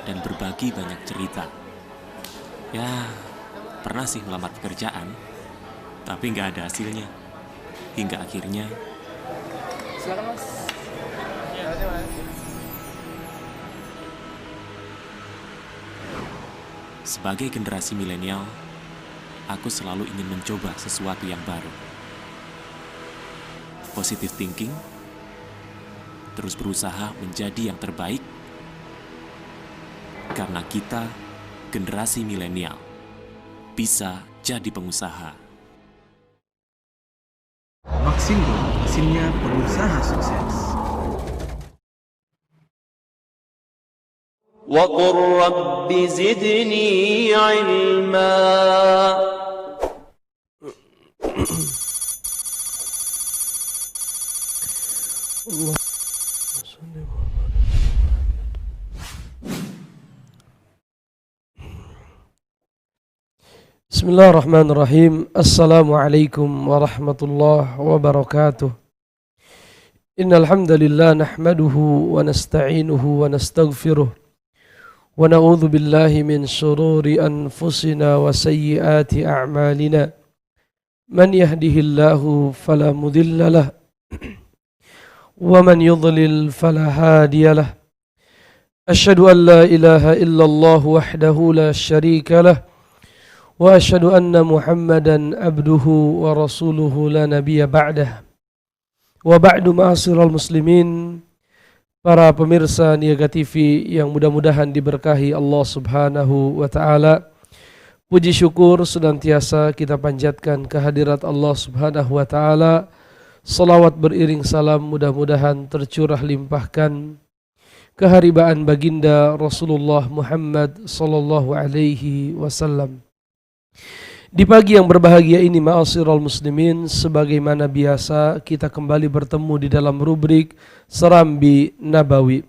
dan berbagi banyak cerita. Ya, pernah sih melamar pekerjaan, tapi nggak ada hasilnya. Hingga akhirnya Silakan Mas. Ya, aja, Mas. sebagai generasi milenial, aku selalu ingin mencoba sesuatu yang baru. Positive thinking, terus berusaha menjadi yang terbaik, karena kita, generasi milenial, bisa jadi pengusaha. Maxindo, mesinnya pengusaha sukses. وقل رب زدني علما. Bismillahirrahmanirrahim. Assalamualaikum warahmatullahi wabarakatuh. Innal hamdalillah nahmaduhu wa nasta'inuhu wa nastaghfiruh wa na'udzu billahi min shururi anfusina wa sayyiati a'malina. Man yahdihillahu fala mudilla lah wa man yudlil fala hadiya lah. Asyhadu an la ilaha illallah wahdahu la syarika lah wa asyhadu anna Muhammadan abduhu wa rasuluhu la nabiyya ba'dah. Wa ba'du ma'asyiral muslimin, para pemirsa Niaga TV yang mudah-mudahan diberkahi Allah Subhanahu wa taala. Puji syukur senantiasa kita panjatkan kehadirat Allah Subhanahu wa taala. Salawat beriring salam mudah-mudahan tercurah limpahkan keharibaan baginda Rasulullah Muhammad sallallahu alaihi wasallam. Di pagi yang berbahagia ini, ma'asyiral muslimin, sebagaimana biasa kita kembali bertemu di dalam rubrik Serambi Nabawi.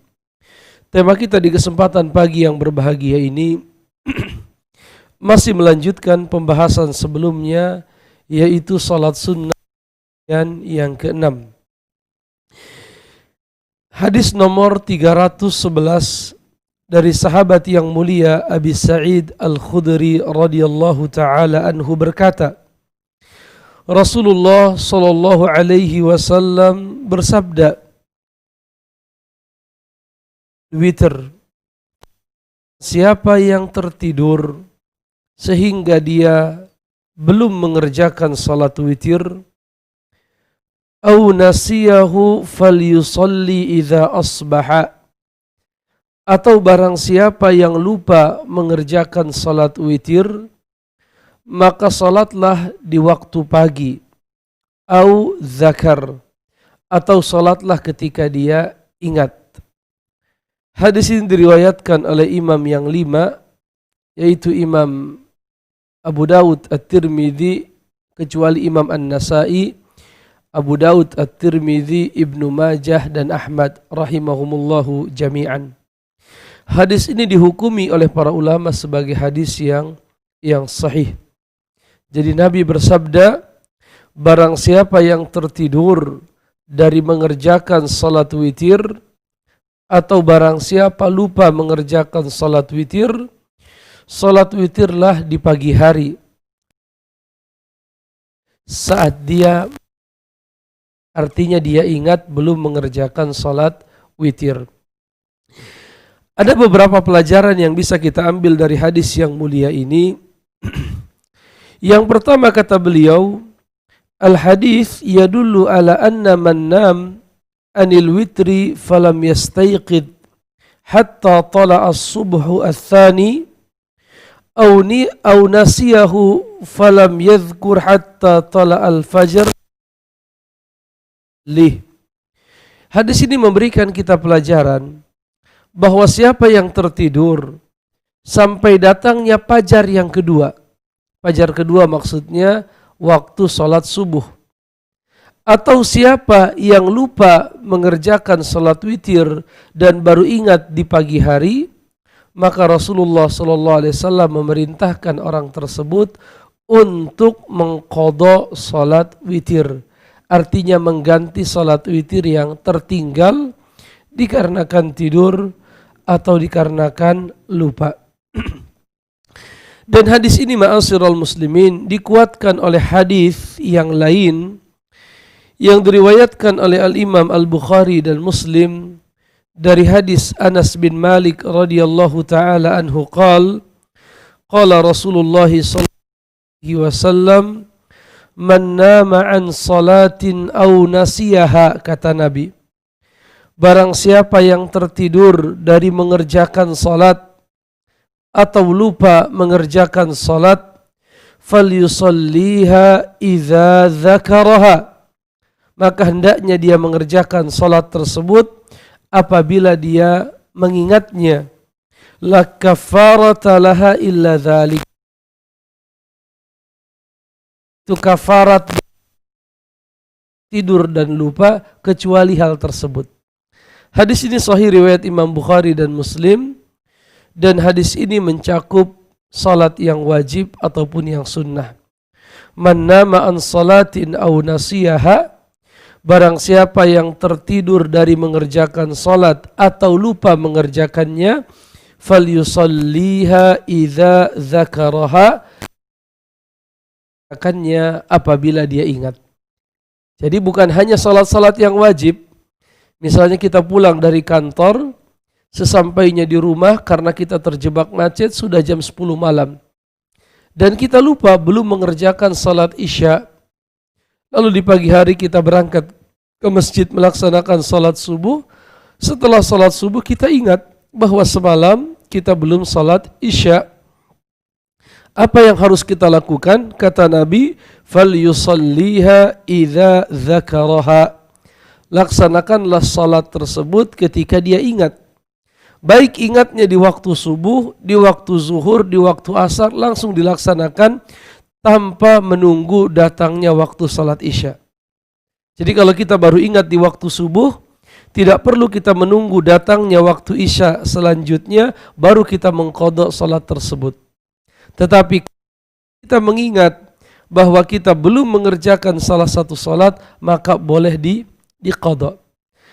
Tema kita di kesempatan pagi yang berbahagia ini masih melanjutkan pembahasan sebelumnya, yaitu salat sunnah yang ke-6. Hadis nomor 311 dari sahabat yang mulia Abi Sa'id Al-Khudri radhiyallahu taala anhu berkata, Rasulullah sallallahu alaihi wasallam bersabda, witir, siapa yang tertidur sehingga dia belum mengerjakan salat witir, au nasiyahu falyusalli idza asbaha, atau barang siapa yang lupa mengerjakan salat witir, maka salatlah di waktu pagi, au zakar, atau salatlah ketika dia ingat. Hadis ini diriwayatkan oleh imam yang 5, yaitu Imam Abu Daud At-Tirmidzi, kecuali Imam An-Nasai, Abu Daud At-Tirmidzi, Ibnu Majah dan Ahmad rahimahumullahu jami'an. Hadis ini dihukumi oleh para ulama sebagai hadis yang sahih. Jadi Nabi bersabda, barang siapa yang tertidur dari mengerjakan salat witir, atau barang siapa lupa mengerjakan salat witir, salat witirlah di pagi hari saat dia, artinya dia ingat belum mengerjakan salat witir. Ada beberapa pelajaran yang bisa kita ambil dari hadis yang mulia ini. Yang pertama, kata beliau, al-hadis yadullu ala anna man nam anil witri falam yastayqid hatta tala'a as-subhu ats-tsani aw nasiyahu falam yadhkur hatta tala'a al-fajr lih. Hadis ini memberikan kita pelajaran bahwa siapa yang tertidur sampai datangnya fajar yang kedua, fajar kedua maksudnya waktu sholat subuh, atau siapa yang lupa mengerjakan sholat witir dan baru ingat di pagi hari, maka Rasulullah SAW memerintahkan orang tersebut untuk mengqadha sholat witir, artinya mengganti sholat witir yang tertinggal dikarenakan tidur atau dikarenakan lupa. Dan hadis ini ma'asyiral muslimin dikuatkan oleh hadis yang lain yang diriwayatkan oleh Al-Imam Al-Bukhari dan Muslim dari hadis Anas bin Malik radhiyallahu taala anhu qala Rasulullah sallallahu alaihi wasallam man nama an salatin aw nasiyaha, kata Nabi, barang siapa yang tertidur dari mengerjakan salat atau lupa mengerjakan salat, falyusalliha idza dzakaraha, maka hendaknya dia mengerjakan salat tersebut apabila dia mengingatnya. La kafarata laha illa dzalik, itu kafarat tidur dan lupa kecuali hal tersebut. Hadis ini sahih riwayat Imam Bukhari dan Muslim, dan hadis ini mencakup salat yang wajib ataupun yang sunnah. Man nama an salatin aw nasiyaha, barang siapa yang tertidur dari mengerjakan salat atau lupa mengerjakannya, falyusalliha idza dzakaraha, akannya apabila dia ingat. Jadi bukan hanya salat-salat yang wajib. Misalnya kita pulang dari kantor, sesampainya di rumah karena kita terjebak macet sudah jam 10 malam. Dan kita lupa belum mengerjakan salat isya. Lalu di pagi hari kita berangkat ke masjid melaksanakan salat subuh. Setelah salat subuh kita ingat bahwa semalam kita belum salat isya. Apa yang harus kita lakukan? Kata Nabi, falyusalliha idza dzakaraha, laksanakanlah salat tersebut ketika dia ingat. Baik ingatnya di waktu subuh, di waktu zuhur, di waktu asar, langsung dilaksanakan tanpa menunggu datangnya waktu salat isya. Jadi kalau kita baru ingat di waktu subuh, tidak perlu kita menunggu datangnya waktu isya selanjutnya baru kita mengqadha salat tersebut. Tetapi kita mengingat bahwa kita belum mengerjakan salah satu salat, maka boleh diqadha.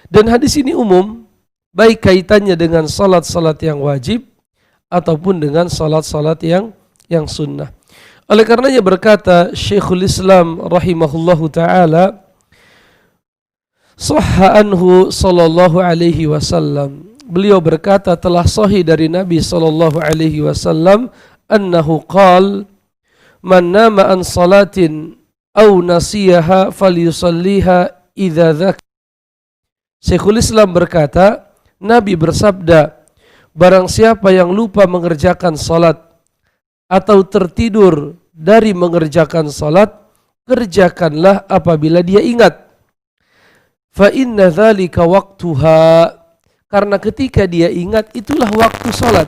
Dan hadis ini umum, baik kaitannya dengan salat-salat yang wajib ataupun dengan salat-salat yang sunnah. Oleh karenanya berkata Syekhul Islam rahimahullahu taala, sahha anhu sallallahu alaihi wasallam, beliau berkata telah sahih dari Nabi sallallahu alaihi wasallam, annahu qal man nama an salatin aw nasiyaha falyusalliha idza dzakara. Syekhul Islam berkata, Nabi bersabda, barang siapa yang lupa mengerjakan salat atau tertidur dari mengerjakan salat, kerjakanlah apabila dia ingat. Fa inna dzalika waqtuha, karena ketika dia ingat itulah waktu salat.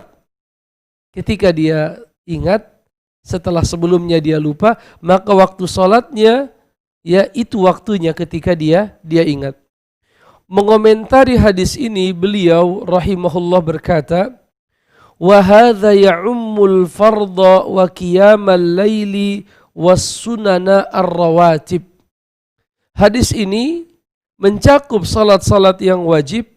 Ketika dia ingat, setelah sebelumnya dia lupa, maka waktu salatnya ya itu waktunya ketika dia ingat. Mengomentari hadis ini beliau rahimahullah berkata, wa hadza ya'ummul fardha wa qiyamal laili was sunana ar-rawatib. Hadis ini mencakup salat-salat yang wajib,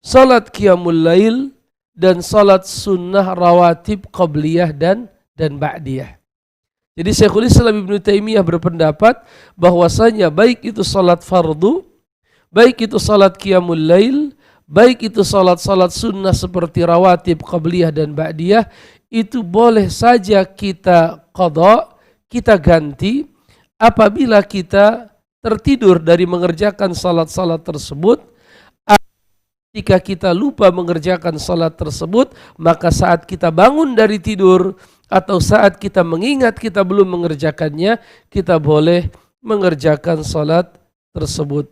salat qiyamul lail, dan salat sunnah rawatib qabliyah dan ba'diyah. Jadi Syekhul Islam Ibnu Taimiyah berpendapat bahwasanya baik itu salat fardu, baik itu salat qiyamul lail, baik itu salat-salat sunnah seperti rawatib qabliyah dan ba'diyah, itu boleh saja kita qadha, kita ganti apabila kita tertidur dari mengerjakan salat-salat tersebut. Jika kita lupa mengerjakan salat tersebut, maka saat kita bangun dari tidur atau saat kita mengingat kita belum mengerjakannya, kita boleh mengerjakan salat tersebut.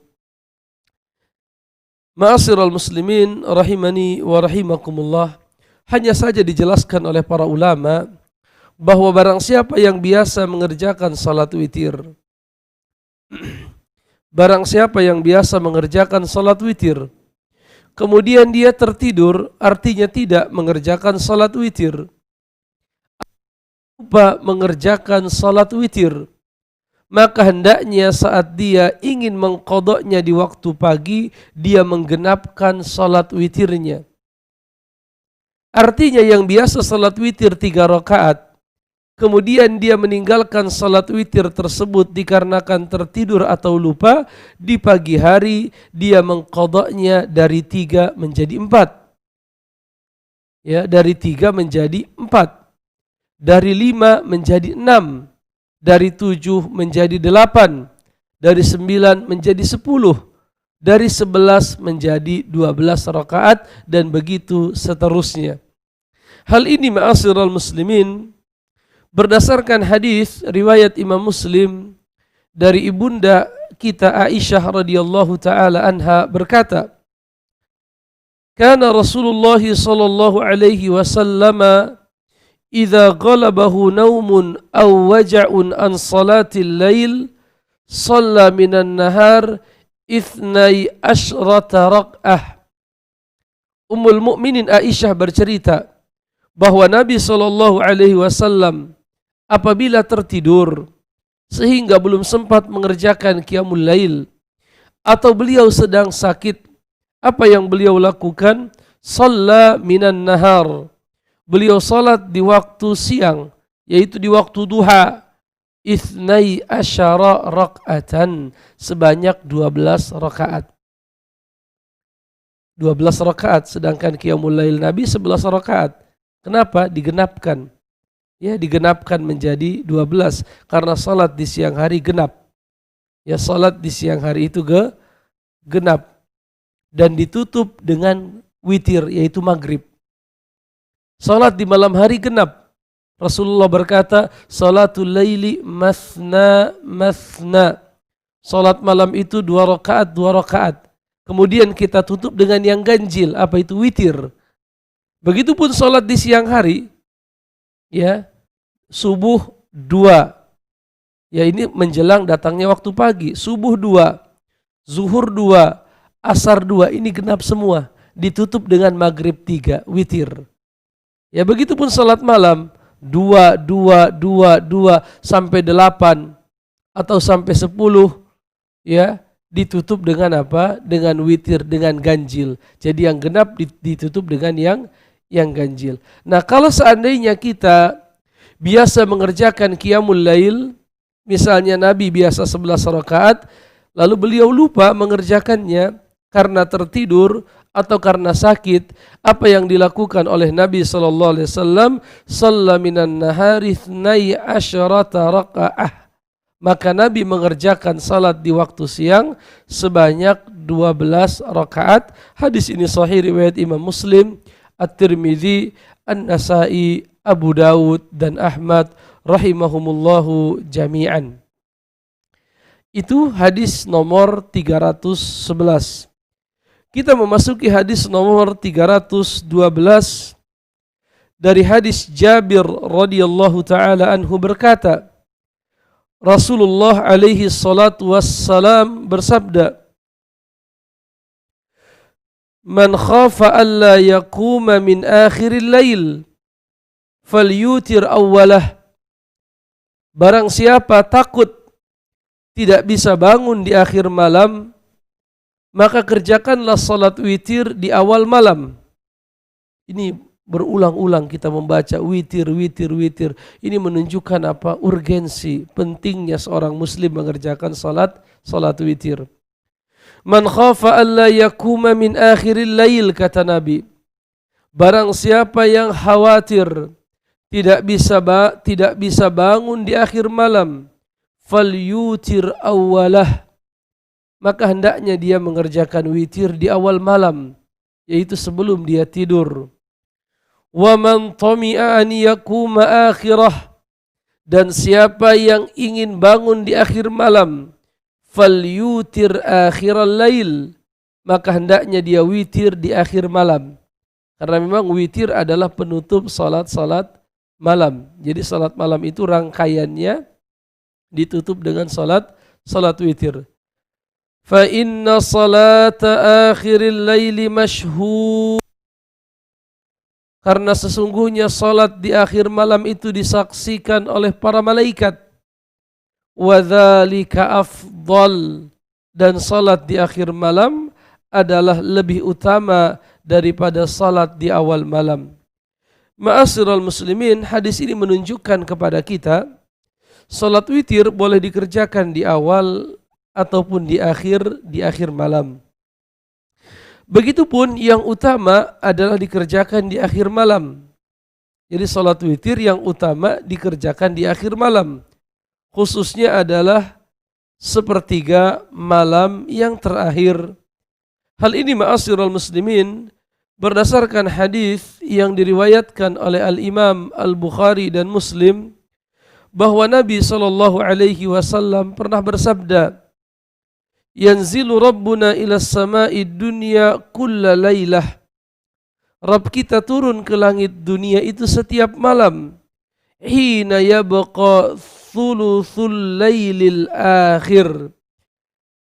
Ma'asyiral muslimin rahimani wa rahimakumullah, hanya saja dijelaskan oleh para ulama bahwa barang siapa yang biasa mengerjakan salat witir, barang siapa yang biasa mengerjakan salat witir, kemudian dia tertidur, artinya tidak mengerjakan salat witir, lupa mengerjakan salat witir, maka hendaknya saat dia ingin mengqadhanya di waktu pagi, dia menggenapkan salat witirnya. Artinya yang biasa salat witir 3 rakaat, kemudian dia meninggalkan salat witir tersebut dikarenakan tertidur atau lupa, di pagi hari dia mengqadanya dari 3 menjadi 4. Ya, dari 3 menjadi 4. Dari 5 menjadi 6. Dari 7 menjadi 8. Dari 9 menjadi 10. Dari 11 menjadi 12 rakaat dan begitu seterusnya. Hal ini ma'asyiral muslimin berdasarkan hadis riwayat Imam Muslim dari ibunda kita Aisyah radhiyallahu taala anha berkata, "Kana Rasulullah sallallahu alaihi wasallam idza ghalabahu naumun aw waja'un an salatil lail shalla minan nahar 12 rak'ah." Ummul Mukminin Aisyah bercerita bahwa Nabi sallallahu alaihi wasallam apabila tertidur sehingga belum sempat mengerjakan qiyamul lail atau beliau sedang sakit, apa yang beliau lakukan? Shalla minan nahar. Beliau salat di waktu siang, yaitu di waktu duha. 12 rak'atan, sebanyak 12 rakaat. 12 rakaat, sedangkan qiyamul lail Nabi 11 rakaat. Kenapa? Digenapkan. Ya, digenapkan menjadi 12 karena salat di siang hari genap. Ya, salat di siang hari itu genap dan ditutup dengan witir, yaitu maghrib. Salat di malam hari genap. Rasulullah berkata, "Salatul laili mathna mathna." Salat malam itu 2 rakaat, 2 rakaat. Kemudian kita tutup dengan yang ganjil, apa itu? Witir. Begitupun salat di siang hari, ya, subuh 2. Ya, ini menjelang datangnya waktu pagi. Subuh 2, zuhur 2, asar 2, ini genap semua. Ditutup dengan maghrib 3, witir. Ya, begitupun salat malam 2, 2, 2, 2 sampai 8 atau sampai 10, ya, ditutup dengan apa? Dengan witir, dengan ganjil. Jadi yang genap ditutup dengan yang ganjil. Nah, kalau seandainya kita biasa mengerjakan qiyamul lail, misalnya Nabi biasa 11 rakaat, lalu beliau lupa mengerjakannya karena tertidur atau karena sakit, apa yang dilakukan oleh Nabi sallallahu alaihi wasallam? Shalla minan nahari 12 rakaah. Maka Nabi mengerjakan salat di waktu siang sebanyak 12 rakaat. Hadis ini sahih riwayat Imam Muslim, At-Tirmidzi, An-Nasa'i, Abu Dawud dan Ahmad rahimahumullahu jami'an. Itu hadis nomor 311. Kita memasuki hadis nomor 312 dari hadis Jabir radhiyallahu taala anhu berkata, Rasulullah alaihi salatu wassalam bersabda, "Man khafa alla yaquma min akhiril lail falyutir awwalah." Barang siapa takut tidak bisa bangun di akhir malam, maka kerjakanlah salat witir di awal malam. Ini berulang-ulang kita membaca witir, witir, witir. Ini menunjukkan apa? Urgensi, pentingnya seorang muslim mengerjakan salat witir. Man khafa alla yakuma min akhiril lail, kata Nabi. Barang siapa yang khawatir tidak bisa bangun di akhir malam, falyutir awwalah, maka hendaknya dia mengerjakan witir di awal malam, yaitu sebelum dia tidur. Wa man tami'a an yakuma akhirah, dan siapa yang ingin bangun di akhir malam, falyutir akhiral lail, maka hendaknya dia witir di akhir malam. Karena memang witir adalah penutup salat-salat malam. Jadi salat malam itu rangkaiannya ditutup dengan salat witir. Fa inna salata akhiril laili mashhud. Karena sesungguhnya salat di akhir malam itu disaksikan oleh para malaikat. Wa dzalika afdal, dan salat di akhir malam adalah lebih utama daripada salat di awal malam. Ma'asyiral muslimin, hadis ini menunjukkan kepada kita salat witir boleh dikerjakan di awal ataupun di akhir malam. Begitupun yang utama adalah dikerjakan di akhir malam. Jadi salat witir yang utama dikerjakan di akhir malam. Khususnya adalah sepertiga malam yang terakhir. Hal ini ma'asyiral muslimin berdasarkan hadis yang diriwayatkan oleh Al-Imam Al-Bukhari dan Muslim bahwa Nabi SAW pernah bersabda, "Yanzilu Rabbuna ila samai dunya kulla laylah." Rabb kita turun ke langit dunia itu setiap malam. Hina yabqa thuluthul laylil akhir,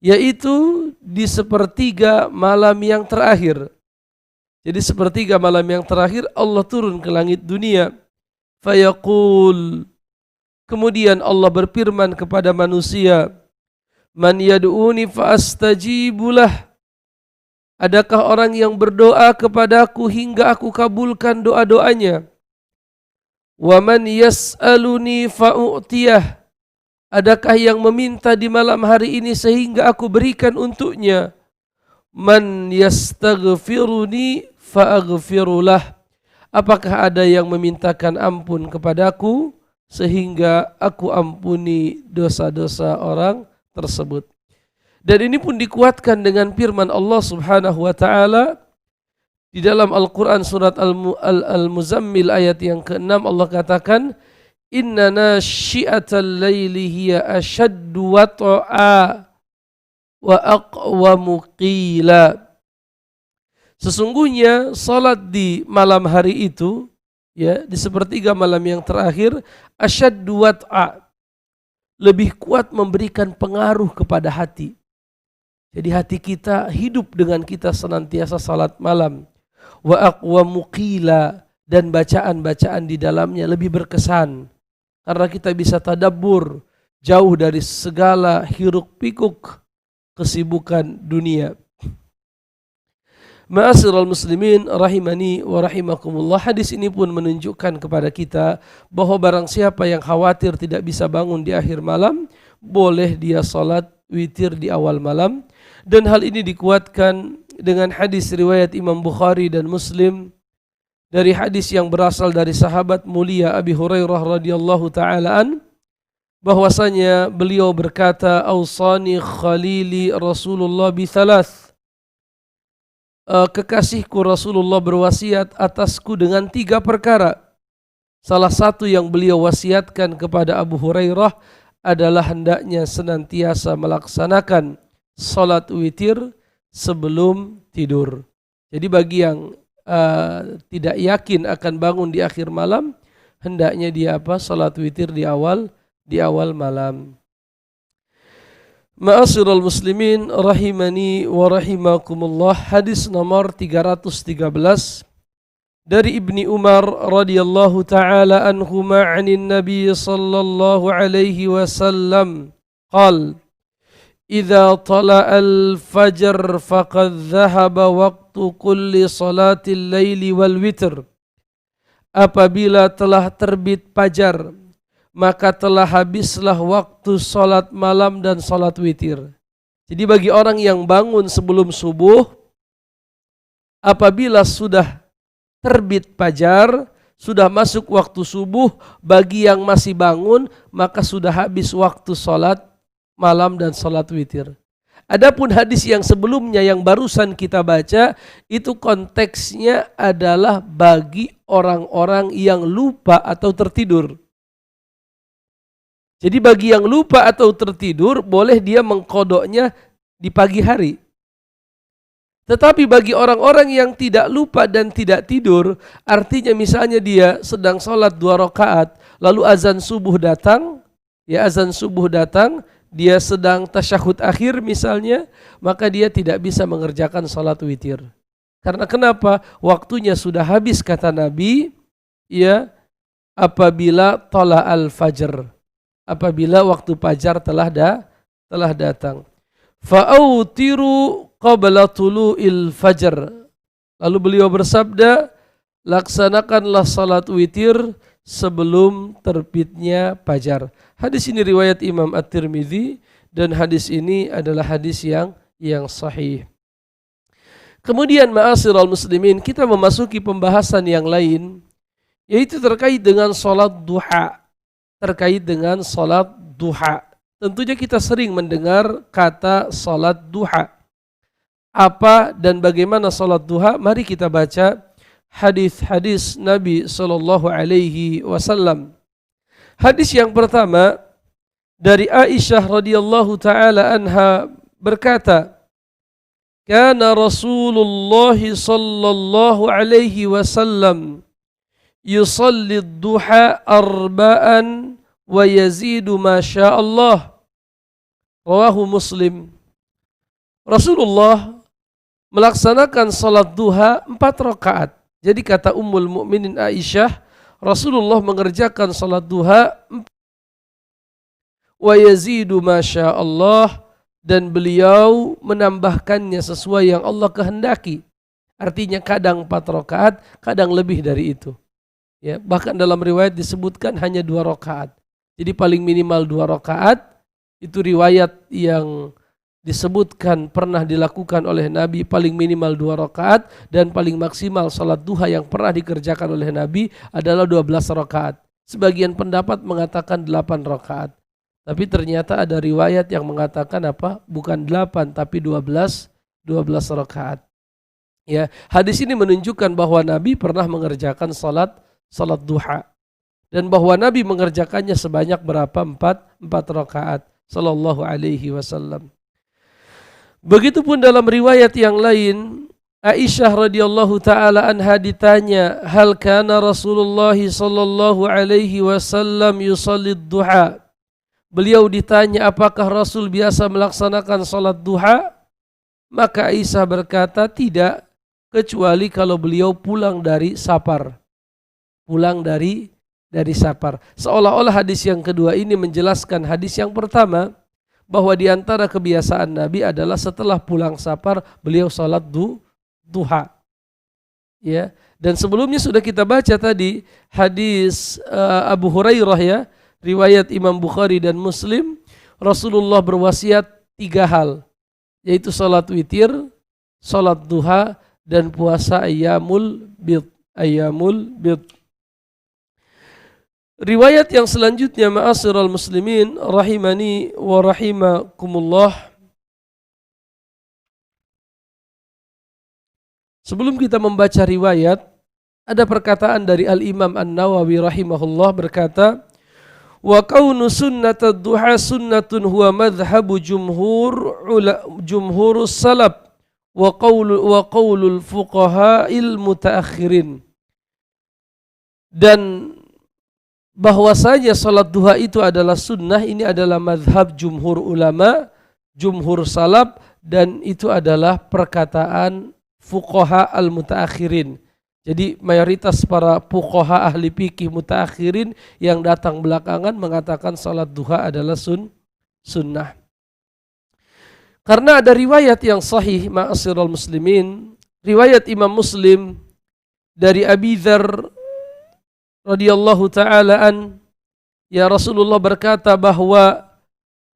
yaitu di sepertiga malam yang terakhir. Jadi sepertiga malam yang terakhir Allah turun ke langit dunia. Fayaqul, kemudian Allah berfirman kepada manusia, "Man yad'uni fa'astajibulah." Adakah orang yang berdoa kepadaku hingga aku kabulkan doa-doanya? "Wa man yas'aluni fa'u'tiyah." Adakah yang meminta di malam hari ini sehingga aku berikan untuknya? "Man yastaghfiruni fa'aghfirulah." Apakah ada yang memintakan ampun kepadaku sehingga aku ampuni dosa-dosa orang tersebut. Dan ini pun dikuatkan dengan firman Allah Subhanahu wa taala di dalam Al-Qur'an surat Al-Muzammil ayat yang ke-6. Allah katakan, "Inna nasyi'atal laili hiya ashaddu wat'a wa aqwamu qila." Sesungguhnya salat di malam hari itu, ya, di sepertiga malam yang terakhir, asyaddu wat'a, lebih kuat memberikan pengaruh kepada hati. Jadi hati kita hidup dengan kita senantiasa salat malam. Wa aqwamu qila, dan bacaan-bacaan di dalamnya lebih berkesan. Karena kita bisa tadabbur, jauh dari segala hiruk pikuk kesibukan dunia. Ma'asyiral muslimin rahimani wa rahimakumullah, hadis ini pun menunjukkan kepada kita bahwa barang siapa yang khawatir tidak bisa bangun di akhir malam, boleh dia salat witir di awal malam. Dan hal ini dikuatkan dengan hadis riwayat Imam Bukhari dan Muslim dari hadis yang berasal dari sahabat mulia Abi Hurairah radhiyallahu taala an, bahwasanya beliau berkata, "Ausani khalili Rasulullah bi thalath." Kekasihku Rasulullah berwasiat atasku dengan 3 perkara. Salah satu yang beliau wasiatkan kepada Abu Hurairah adalah hendaknya senantiasa melaksanakan salat witir sebelum tidur. Jadi bagi yang tidak yakin akan bangun di akhir malam, hendaknya dia salat witir di awal malam. Ma'asyiral muslimin rahimani wa rahimakumullah, hadis nomor 313 dari Ibni Umar radhiyallahu taala anhuma 'anin Nabi sallallahu alaihi wasallam qala, "Idza tala'al fajr faqad dhahaba waqtu kulli salatil laili wal witr." Apabila telah terbit fajar, maka telah habislah waktu salat malam dan salat witir. Jadi bagi orang yang bangun sebelum subuh, apabila sudah terbit fajar, sudah masuk waktu subuh, bagi yang masih bangun, maka sudah habis waktu salat malam dan salat witir. Adapun hadis yang sebelumnya yang barusan kita baca, itu konteksnya adalah bagi orang-orang yang lupa atau tertidur. Jadi bagi yang lupa atau tertidur, boleh dia mengkodoknya di pagi hari. Tetapi bagi orang-orang yang tidak lupa dan tidak tidur, artinya misalnya dia sedang sholat 2 rakaat, lalu azan subuh datang, dia sedang tasyahud akhir misalnya, maka dia tidak bisa mengerjakan sholat witir. Karena kenapa? Waktunya sudah habis, kata Nabi, ya, apabila tola al-fajr. Apabila waktu fajar telah datang. Fa'autiru qabla tulu'il fajr. Lalu beliau bersabda, laksanakanlah salat witir sebelum terbitnya fajar. Hadis ini riwayat Imam At-Tirmidzi dan hadis ini adalah hadis yang sahih. Kemudian ma'asyiral muslimin, kita memasuki pembahasan yang lain, yaitu terkait dengan salat duha. Terkait dengan salat duha. Tentunya kita sering mendengar kata salat duha. Apa dan bagaimana salat duha? Mari kita baca hadis-hadis Nabi sallallahu alaihi wasallam. Hadis yang pertama dari Aisyah radhiyallahu taala anha berkata, "Kana Rasulullah sallallahu alaihi wasallam yusalli ad-duha arba'an wa yazidu ma syaa Allah." Rawahu Muslim. Rasulullah melaksanakan salat duha 4 rakaat. Jadi kata Ummul Mukminin Aisyah, Rasulullah mengerjakan salat duha wa yazidu ma syaa Allah, dan beliau menambahkannya sesuai yang Allah kehendaki. Artinya kadang 4 rakaat, kadang lebih dari itu. Ya, bahkan dalam riwayat disebutkan hanya 2 rakaat. Jadi paling minimal 2 rakaat. Itu riwayat yang disebutkan pernah dilakukan oleh Nabi, paling minimal 2 rakaat, dan paling maksimal salat duha yang pernah dikerjakan oleh Nabi adalah 12 rakaat. Sebagian pendapat mengatakan 8 rakaat. Tapi ternyata ada riwayat yang mengatakan apa? Bukan 8 tapi 12 rakaat. Ya, hadis ini menunjukkan bahwa Nabi pernah mengerjakan salat duha. Dan bahwa Nabi mengerjakannya sebanyak berapa? 4 rakaat sallallahu alaihi wasallam. Begitupun dalam riwayat yang lain, Aisyah radhiyallahu taala anha ditanya, "Hal kana Rasulullah sallallahu alaihi wasallam yusalli duha?" Beliau ditanya apakah Rasul biasa melaksanakan salat duha? Maka Aisyah berkata, tidak, kecuali kalau beliau pulang dari safar. Pulang dari safar. Seolah-olah hadis yang kedua ini menjelaskan hadis yang pertama, bahwa di antara kebiasaan Nabi adalah setelah pulang safar beliau salat duha. Ya, dan sebelumnya sudah kita baca tadi hadis Abu Hurairah, ya, riwayat Imam Bukhari dan Muslim. Rasulullah berwasiat 3 hal, yaitu salat witir, salat duha, dan puasa ayyamul bid. Riwayat yang selanjutnya, ma'asyiral muslimin rahimani wa rahimakumullah. Sebelum kita membaca riwayat, ada perkataan dari Al-Imam An-Nawawi rahimahullah berkata, wa kaunu sunnatad duha sunnatun huwa madhhabu jumhurus salaf wa qaulul fuqaha'il mutaakhirin. Dan bahwasanya salat duha itu adalah sunnah, ini adalah madhab jumhur ulama, jumhur salaf, dan itu adalah perkataan fuqaha al-mutaakhirin. Jadi mayoritas para fuqaha ahli fikih mutaakhirin yang datang belakangan mengatakan salat duha adalah sunnah. Karena ada riwayat yang sahih, ma'asyiral muslimin, riwayat Imam Muslim dari Abi Dzar radhiyallahu taala an, ya, Rasulullah berkata bahwa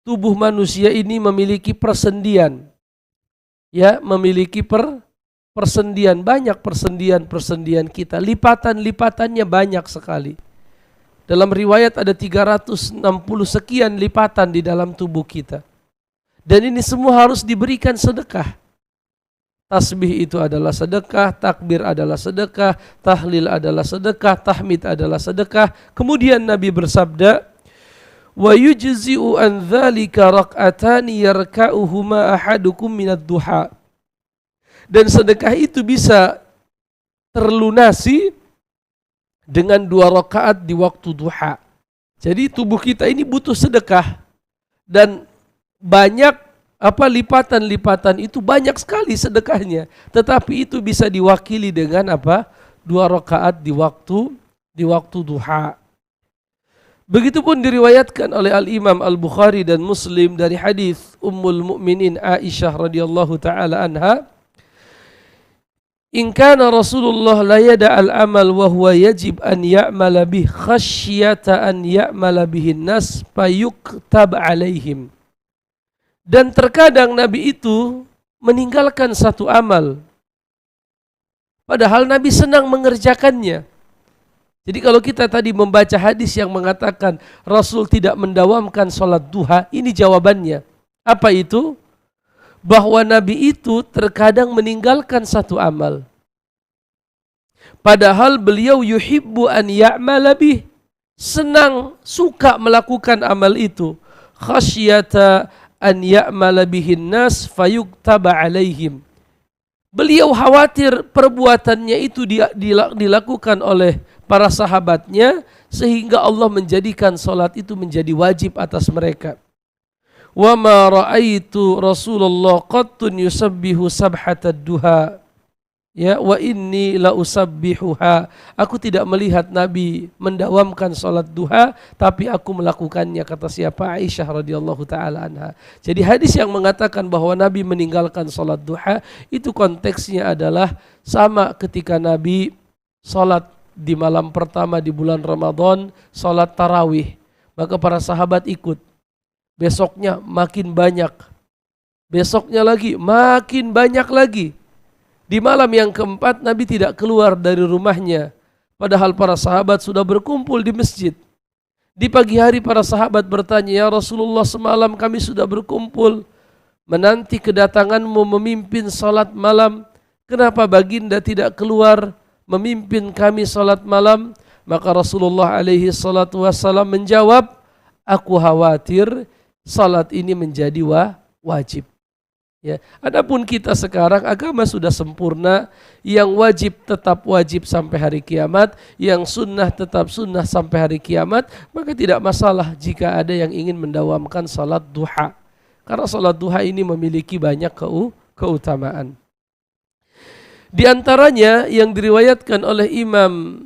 tubuh manusia ini memiliki persendian. Ya, memiliki persendian, banyak persendian kita. Lipatan-lipatannya banyak sekali. Dalam riwayat ada 360 sekian lipatan di dalam tubuh kita. Dan ini semua harus diberikan sedekah. Tasbih itu adalah sedekah, takbir adalah sedekah, tahlil adalah sedekah, tahmid adalah sedekah. Kemudian Nabi bersabda, wa yujzi'u an dzalika rak'atani yarka'uhuma ahadukum minad duha. Dan sedekah itu bisa terlunasi dengan 2 rakaat di waktu duha. Jadi tubuh kita ini butuh sedekah, dan banyak lipatan-lipatan itu banyak sekali sedekahnya, tetapi itu bisa diwakili dengan 2 rakaat di waktu duha. Begitupun diriwayatkan oleh Al-Imam Al-Bukhari dan Muslim dari hadis Ummul Mukminin Aisyah radhiyallahu taala anha, In kana Rasulullah la yada'al amal wa huwa yajib an ya'mala bih khasyata an ya'mala bihin nas fayuktab alaihim. Dan terkadang Nabi itu meninggalkan satu amal, padahal Nabi senang mengerjakannya. Jadi kalau kita tadi membaca hadis yang mengatakan Rasul tidak mendawamkan sholat duha, ini jawabannya. Apa itu? Bahwa Nabi itu terkadang meninggalkan satu amal, padahal beliau yuhibbu an ya'mala bih, senang, suka melakukan amal itu. Khasyata an ya'mala bihin nas fayuktaba alaihim. Beliau khawatir perbuatannya itu dilakukan oleh para sahabatnya, sehingga Allah menjadikan salat itu menjadi wajib atas mereka. Wa ma ra'aitu Rasulullah qattun yusabbihu sabhatad duha. Ya, wa inni la usabbihuha. Aku tidak melihat Nabi mendawamkan salat duha, tapi aku melakukannya, kata siapa? Aisyah radhiyallahu taala anha. Jadi hadis yang mengatakan bahwa Nabi meninggalkan salat duha, itu konteksnya adalah sama ketika Nabi salat di malam pertama di bulan Ramadan, salat tarawih. Maka para sahabat ikut. Besoknya makin banyak. Besoknya lagi makin banyak lagi. Di malam yang keempat Nabi tidak keluar dari rumahnya, padahal para sahabat sudah berkumpul di masjid. Di pagi hari para sahabat bertanya, ya Rasulullah, semalam kami sudah berkumpul menanti kedatanganmu memimpin salat malam. Kenapa baginda tidak keluar memimpin kami salat malam? Maka Rasulullah alaihi salatu wassalam menjawab, aku khawatir salat ini menjadi wajib. Ya, adapun kita sekarang agama sudah sempurna, yang wajib tetap wajib sampai hari kiamat, yang sunnah tetap sunnah sampai hari kiamat, maka tidak masalah jika ada yang ingin mendawamkan salat duha. Karena salat duha ini memiliki banyak keutamaan. Di antaranya yang diriwayatkan oleh Imam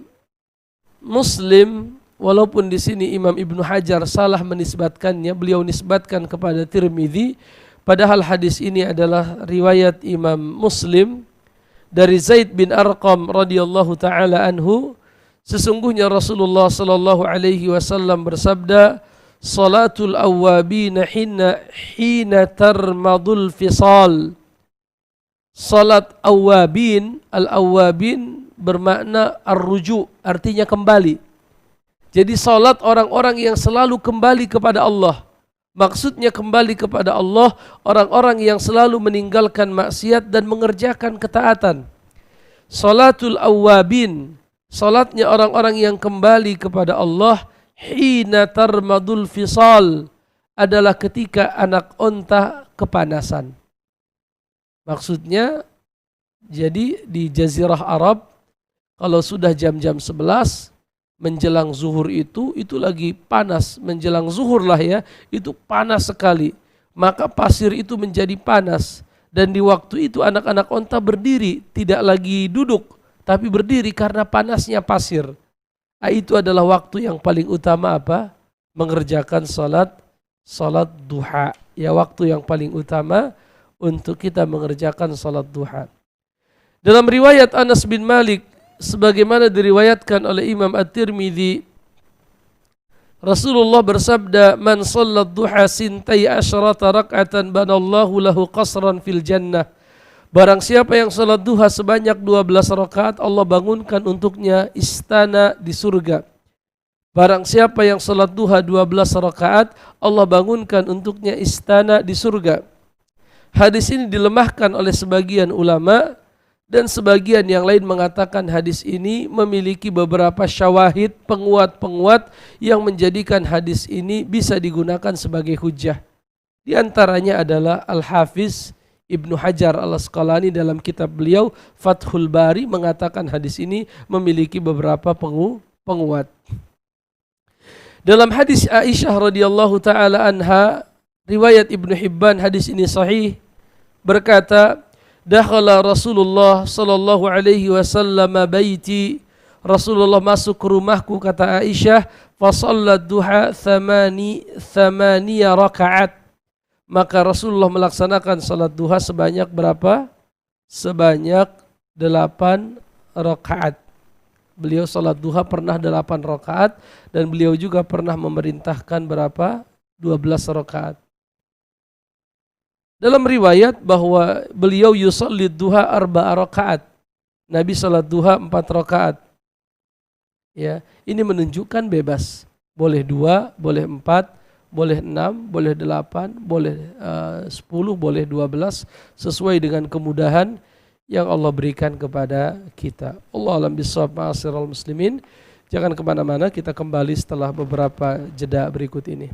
Muslim, walaupun di sini Imam Ibnu Hajar salah menisbatkannya, beliau nisbatkan kepada Tirmidzi. Padahal hadis ini adalah riwayat Imam Muslim dari Zaid bin Arqam radhiyallahu taala anhu. Sesungguhnya Rasulullah sallallahu alaihi wasallam bersabda, salatul awwabin hina tarmadul fisal. Salat awwabin, al-awwabin bermakna ar-ruju', artinya kembali. Jadi salat orang-orang yang selalu kembali kepada Allah. Maksudnya kembali kepada Allah, orang-orang yang selalu meninggalkan maksiat dan mengerjakan ketaatan. Salatul awwabin, salatnya orang-orang yang kembali kepada Allah, hina tarmadul fisal, adalah ketika anak onta kepanasan. Maksudnya, jadi di Jazirah Arab, kalau sudah jam-jam 11, menjelang zuhur itu lagi panas, menjelang zuhur lah ya, itu panas sekali. Maka pasir itu menjadi panas, dan di waktu itu anak-anak onta berdiri, tidak lagi duduk, tapi berdiri karena panasnya pasir. Itu adalah waktu yang paling utama apa? Mengerjakan salat duha. Ya, waktu yang paling utama untuk kita mengerjakan salat duha. Dalam riwayat Anas bin Malik, sebagaimana diriwayatkan oleh Imam At-Tirmidzi, Rasulullah bersabda, man sallat duha sintai asyrata rak'atan banallahu lahu qasran fil jannah. Barang siapa yang salat duha sebanyak 12 rakaat, Allah bangunkan untuknya istana di surga. Barang siapa yang salat duha 12 rakaat, Allah bangunkan untuknya istana di surga. Hadis ini dilemahkan oleh sebagian ulama, dan sebagian yang lain mengatakan hadis ini memiliki beberapa syawahid, penguat-penguat yang menjadikan hadis ini bisa digunakan sebagai hujjah. Di antaranya adalah Al-Hafiz Ibnu Hajar Al-Asqalani dalam kitab beliau Fathul Bari mengatakan hadis ini memiliki beberapa penguat. Dalam hadis Aisyah radhiyallahu taala anha, riwayat Ibnu Hibban, hadis ini sahih, berkata, dakhala Rasulullah sallallahu alaihi wasallam baiti. Rasulullah masuk ke rumahku, kata Aisyah, fa shallat duha thamaniya rakaat. Maka Rasulullah melaksanakan salat duha sebanyak berapa? Sebanyak 8 rakaat. Beliau salat duha pernah 8 rakaat dan beliau juga pernah memerintahkan berapa? 12 rakaat. Dalam riwayat bahwa beliau yusalli duha 4 rakaat. Nabi salat duha 4 rakaat. Ya, ini menunjukkan bebas. Boleh 2, boleh 4, boleh 6, boleh 8, boleh 10, boleh 12 sesuai dengan kemudahan yang Allah berikan kepada kita. Allah alam bisawab, ma'asyiral muslimin. Jangan kemana-mana, kita kembali setelah beberapa jeda berikut ini.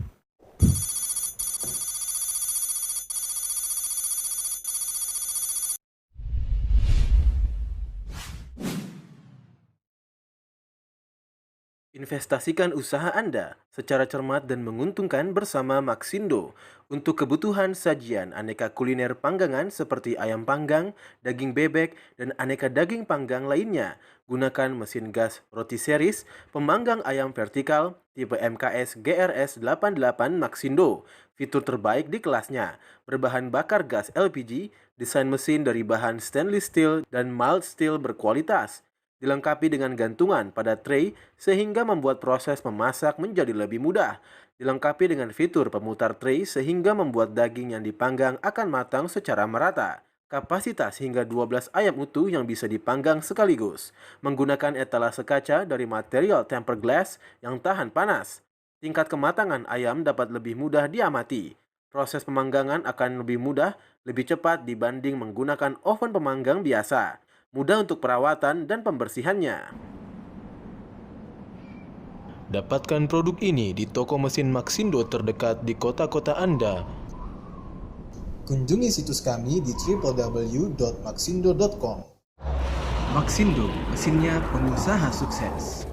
Investasikan usaha Anda secara cermat dan menguntungkan bersama Maxindo. Untuk kebutuhan sajian aneka kuliner panggangan seperti ayam panggang, daging bebek, dan aneka daging panggang lainnya, gunakan mesin gas roti series pemanggang ayam vertikal tipe MKS GRS 88 Maxindo. Fitur terbaik di kelasnya, berbahan bakar gas LPG, desain mesin dari bahan stainless steel dan mild steel berkualitas. Dilengkapi dengan gantungan pada tray sehingga membuat proses memasak menjadi lebih mudah. Dilengkapi dengan fitur pemutar tray sehingga membuat daging yang dipanggang akan matang secara merata. Kapasitas hingga 12 ayam utuh yang bisa dipanggang sekaligus. Menggunakan etalase kaca dari material tempered glass yang tahan panas. Tingkat kematangan ayam dapat lebih mudah diamati. Proses pemanggangan akan lebih mudah, lebih cepat dibanding menggunakan oven pemanggang biasa. Mudah untuk perawatan dan pembersihannya. Dapatkan produk ini di toko mesin Maxindo terdekat di kota-kota Anda. Kunjungi situs kami di www.maxindo.com. Maxindo, mesinnya pengusaha sukses.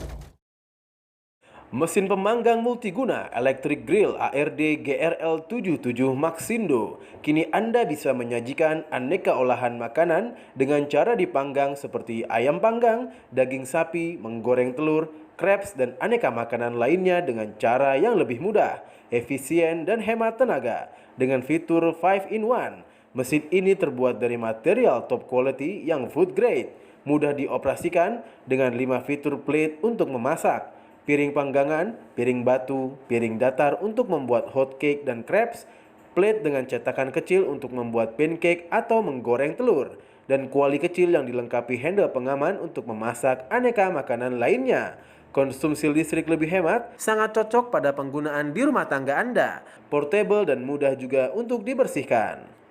Mesin pemanggang multiguna Electric Grill ARD GRL77 Maxindo. Kini Anda bisa menyajikan aneka olahan makanan dengan cara dipanggang seperti ayam panggang, daging sapi, menggoreng telur, crepes, dan aneka makanan lainnya dengan cara yang lebih mudah, efisien, dan hemat tenaga. Dengan fitur 5-in-1, mesin ini terbuat dari material top quality yang food grade, mudah dioperasikan dengan 5 fitur plate untuk memasak. Piring panggangan, piring batu, piring datar untuk membuat hot cake dan crepes, plate dengan cetakan kecil untuk membuat pancake atau menggoreng telur, dan kuali kecil yang dilengkapi handle pengaman untuk memasak aneka makanan lainnya. Konsumsi listrik lebih hemat, sangat cocok pada penggunaan di rumah tangga Anda, portable dan mudah juga untuk dibersihkan.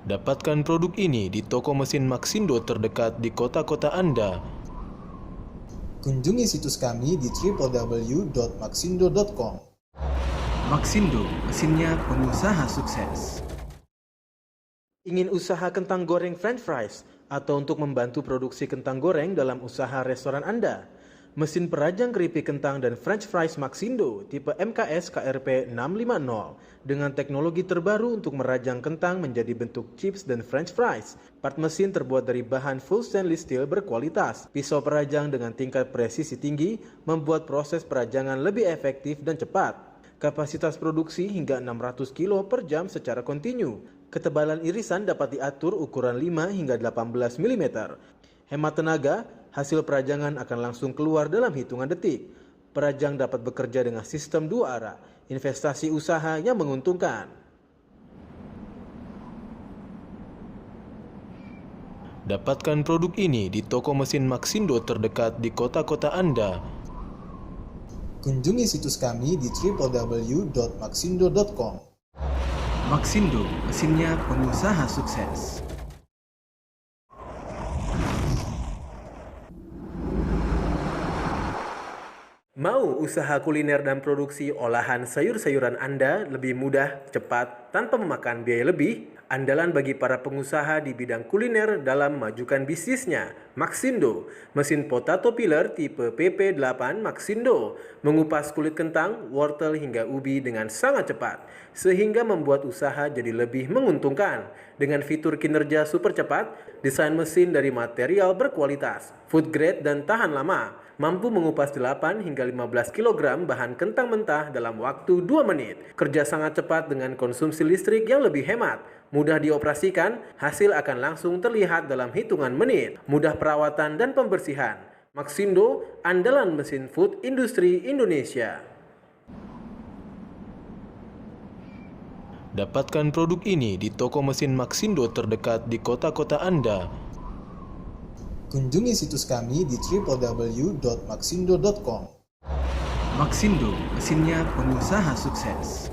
Dapatkan produk ini di toko mesin Maxindo terdekat di kota-kota Anda. Kunjungi situs kami di www.maxindo.com. Maxindo, mesinnya pengusaha sukses. Ingin usaha kentang goreng French fries atau untuk membantu produksi kentang goreng dalam usaha restoran Anda? Mesin perajang keripik kentang dan French fries Maxindo tipe MKS KRP 650 dengan teknologi terbaru untuk merajang kentang menjadi bentuk chips dan French fries. Part mesin terbuat dari bahan full stainless steel berkualitas. Pisau perajang dengan tingkat presisi tinggi membuat proses perajangan lebih efektif dan cepat. Kapasitas produksi hingga 600 kilo per jam secara kontinu. Ketebalan irisan dapat diatur ukuran 5 hingga 18 mm. Hemat tenaga, hasil perajangan akan langsung keluar dalam hitungan detik. Perajang dapat bekerja dengan sistem 2 arah, investasi usaha yang menguntungkan. Dapatkan produk ini di toko mesin Maxindo terdekat di kota-kota Anda. Kunjungi situs kami di www.maxindo.com. Maxindo, mesinnya pengusaha sukses. Mau usaha kuliner dan produksi olahan sayur-sayuran Anda lebih mudah, cepat, tanpa memakan biaya lebih? Andalan bagi para pengusaha di bidang kuliner dalam memajukan bisnisnya. Maxindo, mesin potato peeler tipe PP8 Maxindo, mengupas kulit kentang, wortel hingga ubi dengan sangat cepat, sehingga membuat usaha jadi lebih menguntungkan. Dengan fitur kinerja super cepat, desain mesin dari material berkualitas, food grade dan tahan lama, mampu mengupas 8 hingga 15 kg bahan kentang mentah dalam waktu 2 menit. Kerja sangat cepat dengan konsumsi listrik yang lebih hemat. Mudah dioperasikan, hasil akan langsung terlihat dalam hitungan menit. Mudah perawatan dan pembersihan. Maxindo, andalan mesin food industri Indonesia. Dapatkan produk ini di toko mesin Maxindo terdekat di kota-kota Anda. Kunjungi situs kami di www.maxindo.com. Maxindo, mesinnya pengusaha sukses.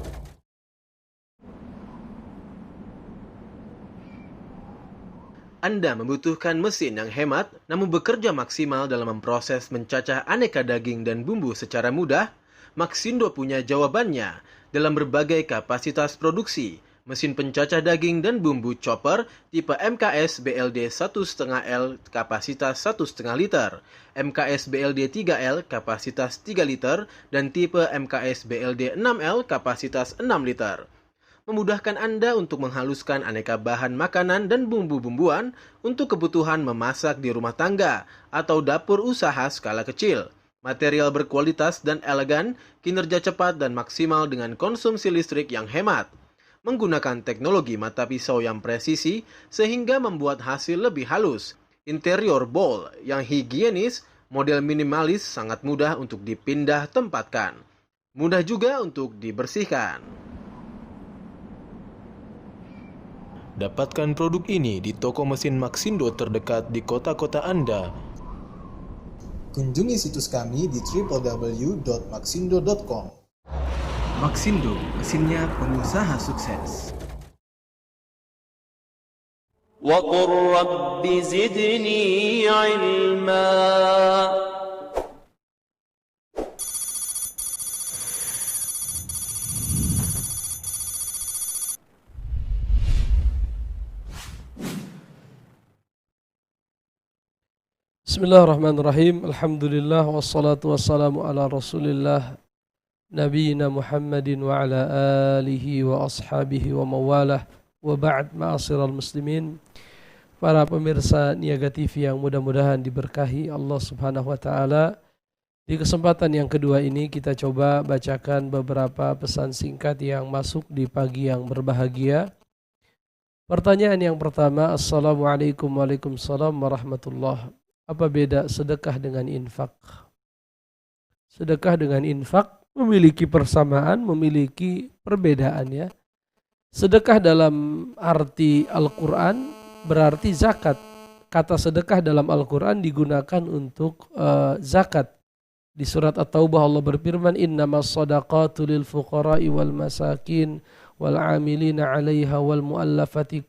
Anda membutuhkan mesin yang hemat, namun bekerja maksimal dalam memproses mencacah aneka daging dan bumbu secara mudah? Maxindo punya jawabannya. Dalam berbagai kapasitas produksi, mesin pencacah daging dan bumbu chopper tipe MKS BLD 1,5L kapasitas 1,5 liter, MKS BLD 3L kapasitas 3 liter, dan tipe MKS BLD 6L kapasitas 6 liter. Memudahkan Anda untuk menghaluskan aneka bahan makanan dan bumbu-bumbuan untuk kebutuhan memasak di rumah tangga atau dapur usaha skala kecil. Material berkualitas dan elegan, kinerja cepat dan maksimal dengan konsumsi listrik yang hemat. Menggunakan teknologi mata pisau yang presisi sehingga membuat hasil lebih halus. Interior bowl yang higienis, model minimalis sangat mudah untuk dipindah tempatkan. Mudah juga untuk dibersihkan. Dapatkan produk ini di toko mesin Maxindo terdekat di kota-kota Anda. Kunjungi situs kami di www.maxindo.com. Maxindo, mesinnya pengusaha sukses. وقل رب زدني علما. Bismillahirrahmanirrahim. Alhamdulillah wassalatu wassalamu ala Rasulillah nabiyina Muhammadin wa ala alihi wa ashabihi wa mawalah wa ba'd. Ma'asyiral muslimin, para pemirsa Niaga TV yang mudah-mudahan diberkahi Allah Subhanahu wa taala. Di kesempatan yang kedua ini kita coba bacakan beberapa pesan singkat yang masuk di pagi yang berbahagia. Pertanyaan yang pertama, Assalamualaikum waalaikumsalam warahmatullahi. Apa beda sedekah dengan infak? Sedekah dengan infak memiliki persamaan, memiliki perbedaan ya. Sedekah dalam arti Al-Quran berarti zakat. Kata sedekah dalam Al-Quran digunakan untuk zakat. Di surat At-Taubah Allah berfirman, innamas sadaqatu lil fuqara'i wal masakin wal amilina 'alaiha wal muallafati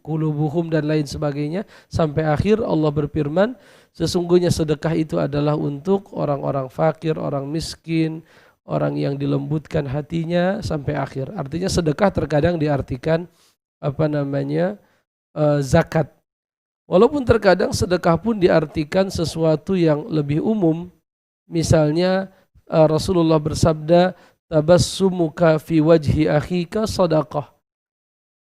qulubuhum dan lain sebagainya sampai akhir. Allah berfirman, sesungguhnya sedekah itu adalah untuk orang-orang fakir, orang miskin, orang yang dilembutkan hatinya sampai akhir. Artinya sedekah terkadang diartikan zakat. Walaupun terkadang sedekah pun diartikan sesuatu yang lebih umum. Misalnya Rasulullah bersabda, tabassumuka fi wajhi akhika sadaqah.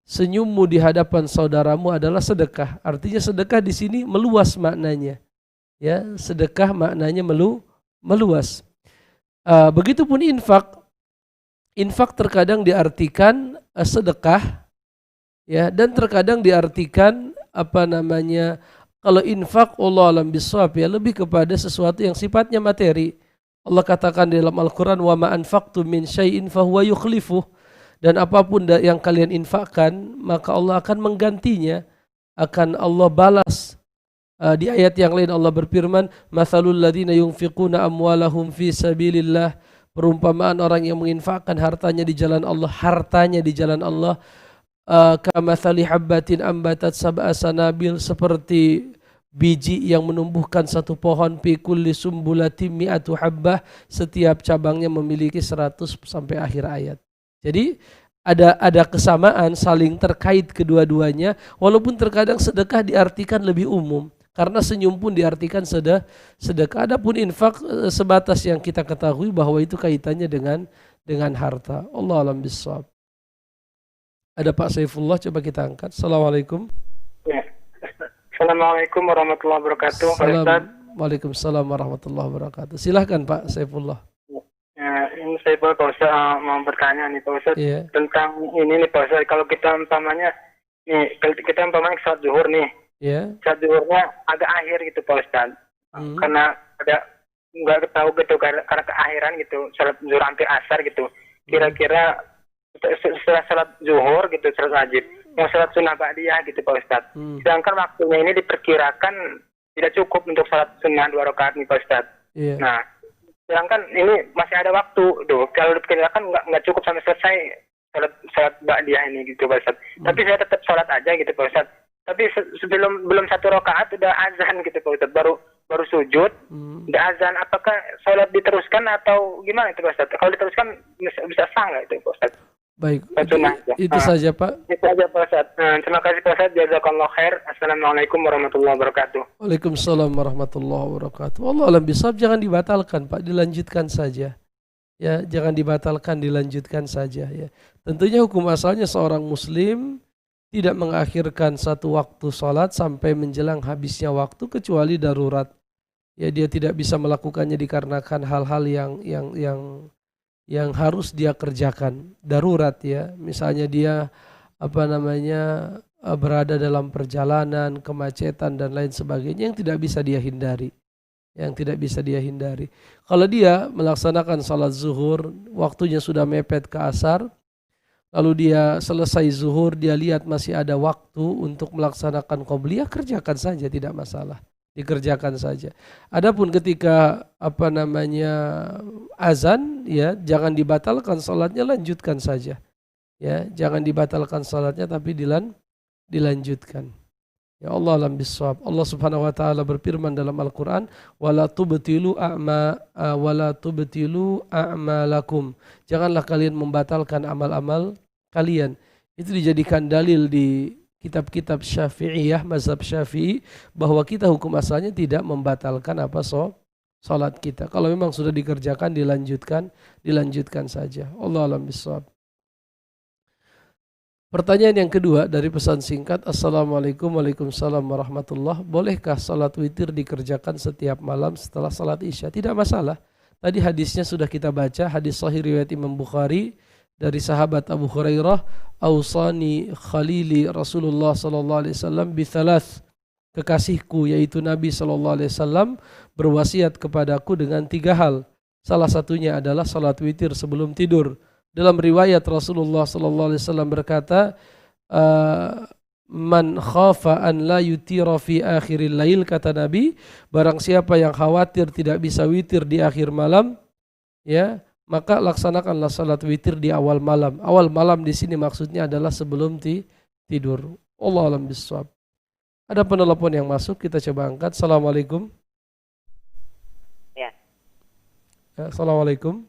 Senyummu di hadapan saudaramu adalah sedekah. Artinya sedekah di sini meluas maknanya. Ya, sedekah maknanya meluas. Begitupun infak. Infak terkadang diartikan sedekah, ya, dan terkadang diartikan kalau infak Allah alam bisawab ya lebih kepada sesuatu yang sifatnya materi. Allah katakan di dalam Al-Quran, wa ma anfaqtum min syai'in fahuwa yukhlifuh, dan apapun yang kalian infakkan maka Allah akan menggantinya, akan Allah balas. Di ayat yang lain Allah berfirman, mathalul ladzina yunfiquna amwalahum fi sabilillah, perumpamaan orang yang menginfakkan hartanya di jalan Allah, kamathali habbatin ambatat sab'a sanabil, seperti biji yang menumbuhkan satu pohon, fi kulli sumbulatin mi'atu habbah, setiap cabangnya memiliki 100 sampai akhir ayat. Jadi ada kesamaan, saling terkait kedua-duanya, walaupun terkadang sedekah diartikan lebih umum karena senyum pun diartikan sedekah. Adapun infak sebatas yang kita ketahui bahwa itu kaitannya dengan harta. Allah alam bissawab. Ada Pak Saifullah, coba kita angkat. Assalamualaikum. Ya. Assalamualaikum warahmatullahi wabarakatuh. Waalaikumsalam warahmatullahi wabarakatuh. Silahkan Pak Saifullah. Ya, ini saya Pak Ustaz mau bertanya nih Pak Ustaz Iya. tentang ini nih Pak Ustaz. Kalau kita umpamanya sholat zuhur nih, Ya. sholat zuhurnya agak akhir gitu Pak Ustaz. Karena ada nggak tahu gitu karena keakhiran gitu, sholat zuhur hampir asar gitu. Kira-kira setelah sholat zuhur gitu, sholat wajib, mau sholat sunnah ba'diyah gitu Pak Ustaz. Sedangkan waktunya ini diperkirakan tidak cukup untuk sholat sunnah 2 rakaat nih Pak Ustaz. Iya. Nah, sedangkan ini masih ada waktu tuh. Kalau diperkirakan nggak cukup sampai selesai sholat ba'diyah ini gitu Pak Ustaz. Tapi saya tetap sholat aja gitu Pak Ustaz. Tapi belum 1 rakaat udah azan gitu Pak Ustaz. Baru sujud, udah azan. Apakah sholat diteruskan atau gimana itu Pak Ustaz? Kalau diteruskan bisa sah nggak itu Pak Ustaz? Baik, Sunnah aja. itu saja Pak. Itu aja Pak Ustaz. Terima kasih Pak Ustaz. Jazakallah khair. Assalamualaikum warahmatullahi wabarakatuh. Waalaikumsalam warahmatullahi wabarakatuh. Allah alam bisawab, jangan dibatalkan Pak, dilanjutkan saja. Ya, jangan dibatalkan, dilanjutkan saja ya. Tentunya hukum asalnya seorang muslim tidak mengakhirkan satu waktu sholat sampai menjelang habisnya waktu kecuali darurat. Ya, dia tidak bisa melakukannya dikarenakan hal-hal yang harus dia kerjakan, darurat ya. Misalnya dia berada dalam perjalanan, kemacetan dan lain sebagainya yang tidak bisa dia hindari. Kalau dia melaksanakan salat zuhur, waktunya sudah mepet ke asar, lalu dia selesai zuhur, dia lihat masih ada waktu untuk melaksanakan qobliyah, kerjakan saja, tidak masalah. Dikerjakan saja. Adapun ketika azan, ya jangan dibatalkan salatnya, lanjutkan saja. Ya, jangan dibatalkan salatnya tapi dilanjutkan. Ya Allah alam bisawab. Allah Subhanahu wa taala berfirman dalam Al-Qur'an, wala tubtilu a'malakum. Janganlah kalian membatalkan amal-amal kalian. Itu dijadikan dalil di kitab-kitab Syafi'iyah, mazhab Syafi'i, bahwa kita hukum asalnya tidak membatalkan salat kita. Kalau memang sudah dikerjakan, dilanjutkan saja. Allah alam bisawab. Pertanyaan yang kedua dari pesan singkat, Assalamualaikum Waalaikumsalam warahmatullah. Bolehkah salat witir dikerjakan setiap malam setelah salat isya? Tidak masalah. Tadi hadisnya sudah kita baca, hadis sahih riwayat Imam Bukhari dari sahabat Abu Hurairah, Ausani khalili Rasulullah sallallahu alaihi wasallam bi thalath. Kekasihku yaitu Nabi sallallahu alaihi wasallam berwasiat kepadaku dengan 3 hal. Salah satunya adalah salat witir sebelum tidur. Dalam riwayat Rasulullah sallallahu alaihi wasallam berkata, man khafa an la yutira fi akhiril lail, kata Nabi, barang siapa yang khawatir tidak bisa witir di akhir malam, ya, maka laksanakanlah salat witir di awal malam. Awal malam di sini maksudnya adalah sebelum tidur. Allah alam bisawab. Ada penelpon yang masuk, kita coba angkat. Assalamualaikum. Ya. Assalamualaikum.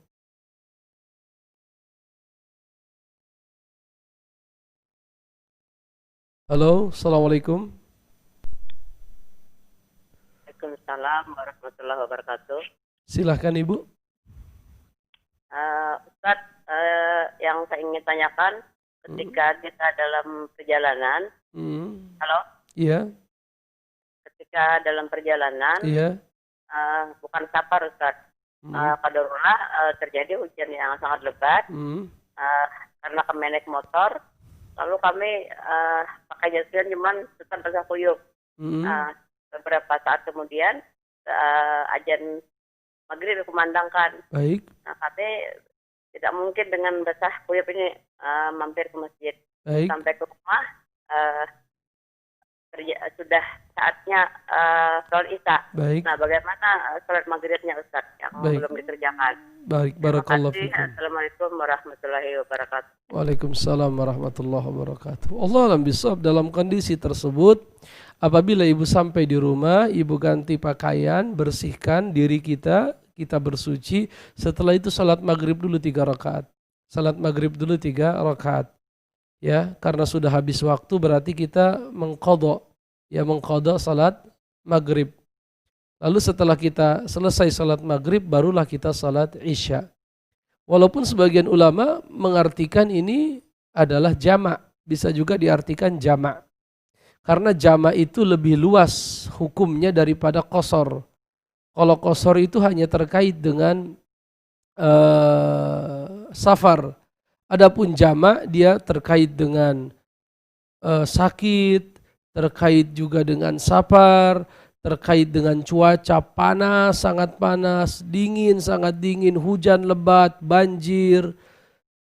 Halo, Assalamualaikum. Waalaikumsalam warahmatullahi wabarakatuh. Silahkan Ibu. Ustadz, yang saya ingin tanyakan, ketika kita dalam perjalanan, halo? Iya. Ketika dalam perjalanan, Iya. Bukan safar Ustadz, qadarullah terjadi hujan yang sangat lebat, karena kami naik motor, lalu kami pakai jas hujan cuman tetap basah kuyup. Beberapa saat kemudian azan maghrib dikumandangkan. Baik. Nah, kami tidak mungkin dengan basah kuyup ini mampir ke masjid. Baik. Sampai ke rumah sudah saatnya sholat isya. Baik. Nah, bagaimana sholat maghribnya Ustaz yang belum dikerjakan? Baik, barakallahu fikum. Assalamualaikum warahmatullahi wabarakatuh. Waalaikumsalam warahmatullahi wabarakatuh. Allah alam bisawab. Dalam kondisi tersebut, apabila ibu sampai di rumah, ibu ganti pakaian, bersihkan diri kita, kita bersuci. Setelah itu salat maghrib dulu 3 rakaat. Salat maghrib dulu 3 rakaat. Ya, karena sudah habis waktu berarti kita mengqadha, ya mengqadha salat maghrib. Lalu setelah kita selesai salat maghrib, barulah kita salat isya. Walaupun sebagian ulama mengartikan ini adalah jamak, bisa juga diartikan jamak. Karena jamak itu lebih luas hukumnya daripada qasar. Kalau qasar itu hanya terkait dengan safar. Adapun jamak dia terkait dengan sakit, terkait juga dengan safar, terkait dengan cuaca panas, sangat panas, dingin, sangat dingin, hujan lebat, banjir,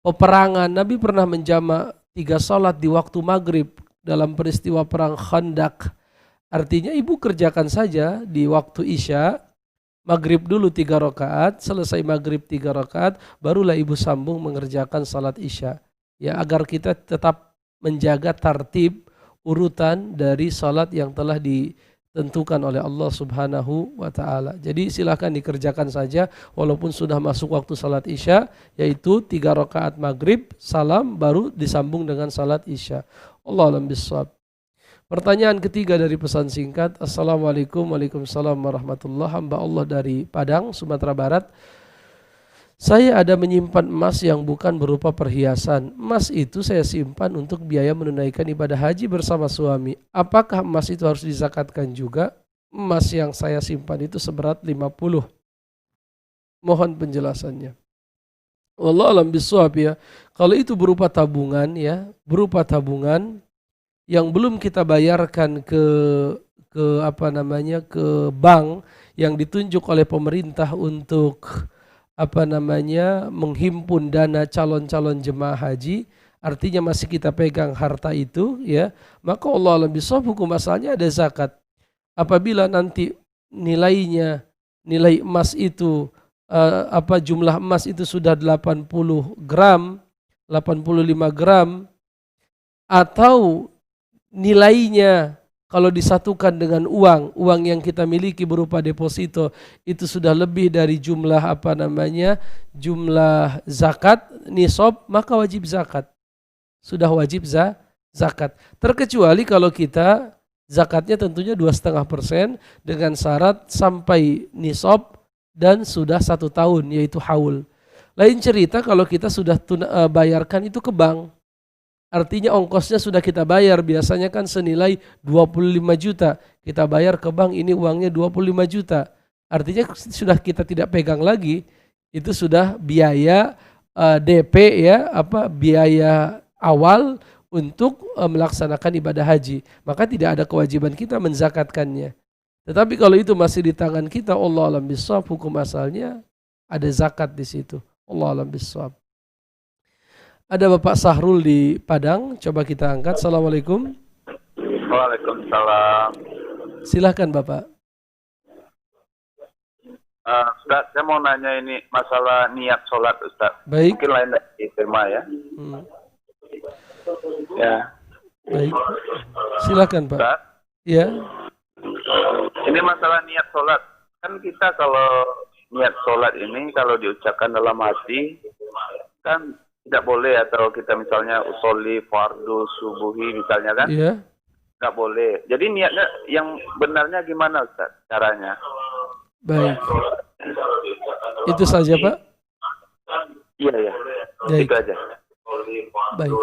peperangan. Nabi pernah menjamak 3 salat di waktu maghrib dalam peristiwa perang Khandaq. Artinya ibu kerjakan saja di waktu Isya, maghrib dulu 3 rakaat, selesai maghrib 3 rakaat, barulah ibu sambung mengerjakan salat Isya. Ya, agar kita tetap menjaga tartib urutan dari salat yang telah ditentukan oleh Allah Subhanahu wa taala. Jadi silakan dikerjakan saja walaupun sudah masuk waktu salat Isya, yaitu 3 rakaat maghrib, salam, baru disambung dengan salat Isya. Allahu a'lam bishawab. Pertanyaan ketiga dari pesan singkat. Assalamualaikum. Waalaikumsalam warahmatullahi. Hamba Allah dari Padang, Sumatera Barat. Saya ada menyimpan emas yang bukan berupa perhiasan. Emas itu saya simpan untuk biaya menunaikan ibadah haji bersama suami. Apakah emas itu harus dizakatkan juga? Emas yang saya simpan itu seberat 50. Mohon penjelasannya. Wallahu a'lam bishawab ya. Kalau itu berupa tabungan ya, berupa tabungan yang belum kita bayarkan ke bank yang ditunjuk oleh pemerintah untuk menghimpun dana calon-calon jemaah haji, artinya masih kita pegang harta itu ya, maka Allah alam bishawab hukum asalnya ada zakat. Apabila nanti nilai emas itu jumlah emas itu sudah 80 gram, 85 gram, atau nilainya kalau disatukan dengan uang yang kita miliki berupa deposito itu sudah lebih dari jumlah jumlah zakat nisab, maka wajib zakat. Sudah wajib zakat. Terkecuali kalau kita zakatnya tentunya 2,5% dengan syarat sampai nisab dan sudah 1 tahun, yaitu haul. Lain cerita kalau kita sudah bayarkan itu ke bank. Artinya ongkosnya sudah kita bayar, biasanya kan senilai 25 juta. Kita bayar ke bank, ini uangnya 25 juta. Artinya sudah kita tidak pegang lagi, itu sudah biaya DP ya, biaya awal untuk melaksanakan ibadah haji. Maka tidak ada kewajiban kita menzakatkannya. Tetapi kalau itu masih di tangan kita, Allah alam bishawab, hukum asalnya ada zakat di situ. Allah alam bishawab. Ada Bapak Sahrul di Padang, coba kita angkat. Assalamualaikum. Waalaikumsalam. Silahkan Bapak. Ustaz, saya mau nanya ini masalah niat sholat Ustaz. Baik. Mungkin lain dari tema ya. Ya. Baik. Silahkan Pak. Ustaz, Ya. ini masalah niat sholat. Kan kita kalau niat sholat ini kalau diucapkan dalam hati kan tidak boleh, atau kita misalnya usolli fardu subuhi misalnya kan, Iya. nggak boleh. Jadi niatnya yang benarnya gimana Ustaz caranya? Baik. Itu saja Pak. Iya. Baik. Itu aja. Baik.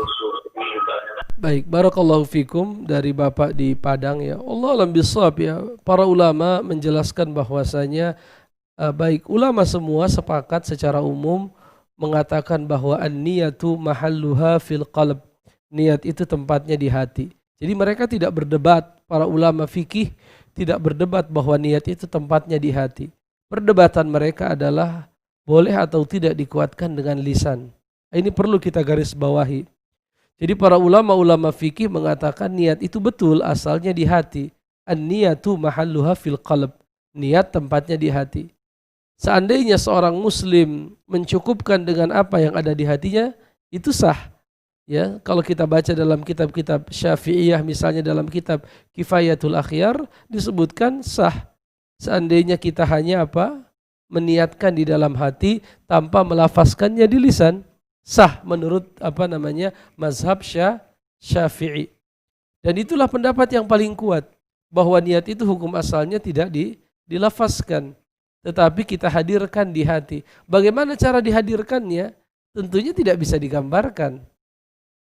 Baik, barakallahu fikum dari Bapak di Padang ya. Allah alam bishawab ya. Para ulama menjelaskan bahwasanya baik ulama semua sepakat secara umum mengatakan bahwa an-niyatu mahalluha fil qalb. Niat itu tempatnya di hati. Jadi mereka tidak berdebat, para ulama fikih tidak berdebat bahwa niat itu tempatnya di hati. Perdebatan mereka adalah boleh atau tidak dikuatkan dengan lisan. Ini perlu kita garis bawahi. Jadi para ulama-ulama fikih mengatakan niat itu betul asalnya di hati. An-niyatu mahalluha fil qalb. Niat tempatnya di hati. Seandainya seorang muslim mencukupkan dengan apa yang ada di hatinya, itu sah. Ya, kalau kita baca dalam kitab-kitab Syafi'iyah misalnya dalam kitab Kifayatul Akhyar disebutkan sah. Seandainya kita hanya meniatkan di dalam hati tanpa melafazkannya di lisan, sah menurut mazhab Syafi'i. Dan itulah pendapat yang paling kuat bahwa niat itu hukum asalnya tidak dilafazkan, tetapi kita hadirkan di hati. Bagaimana cara dihadirkannya? Tentunya tidak bisa digambarkan.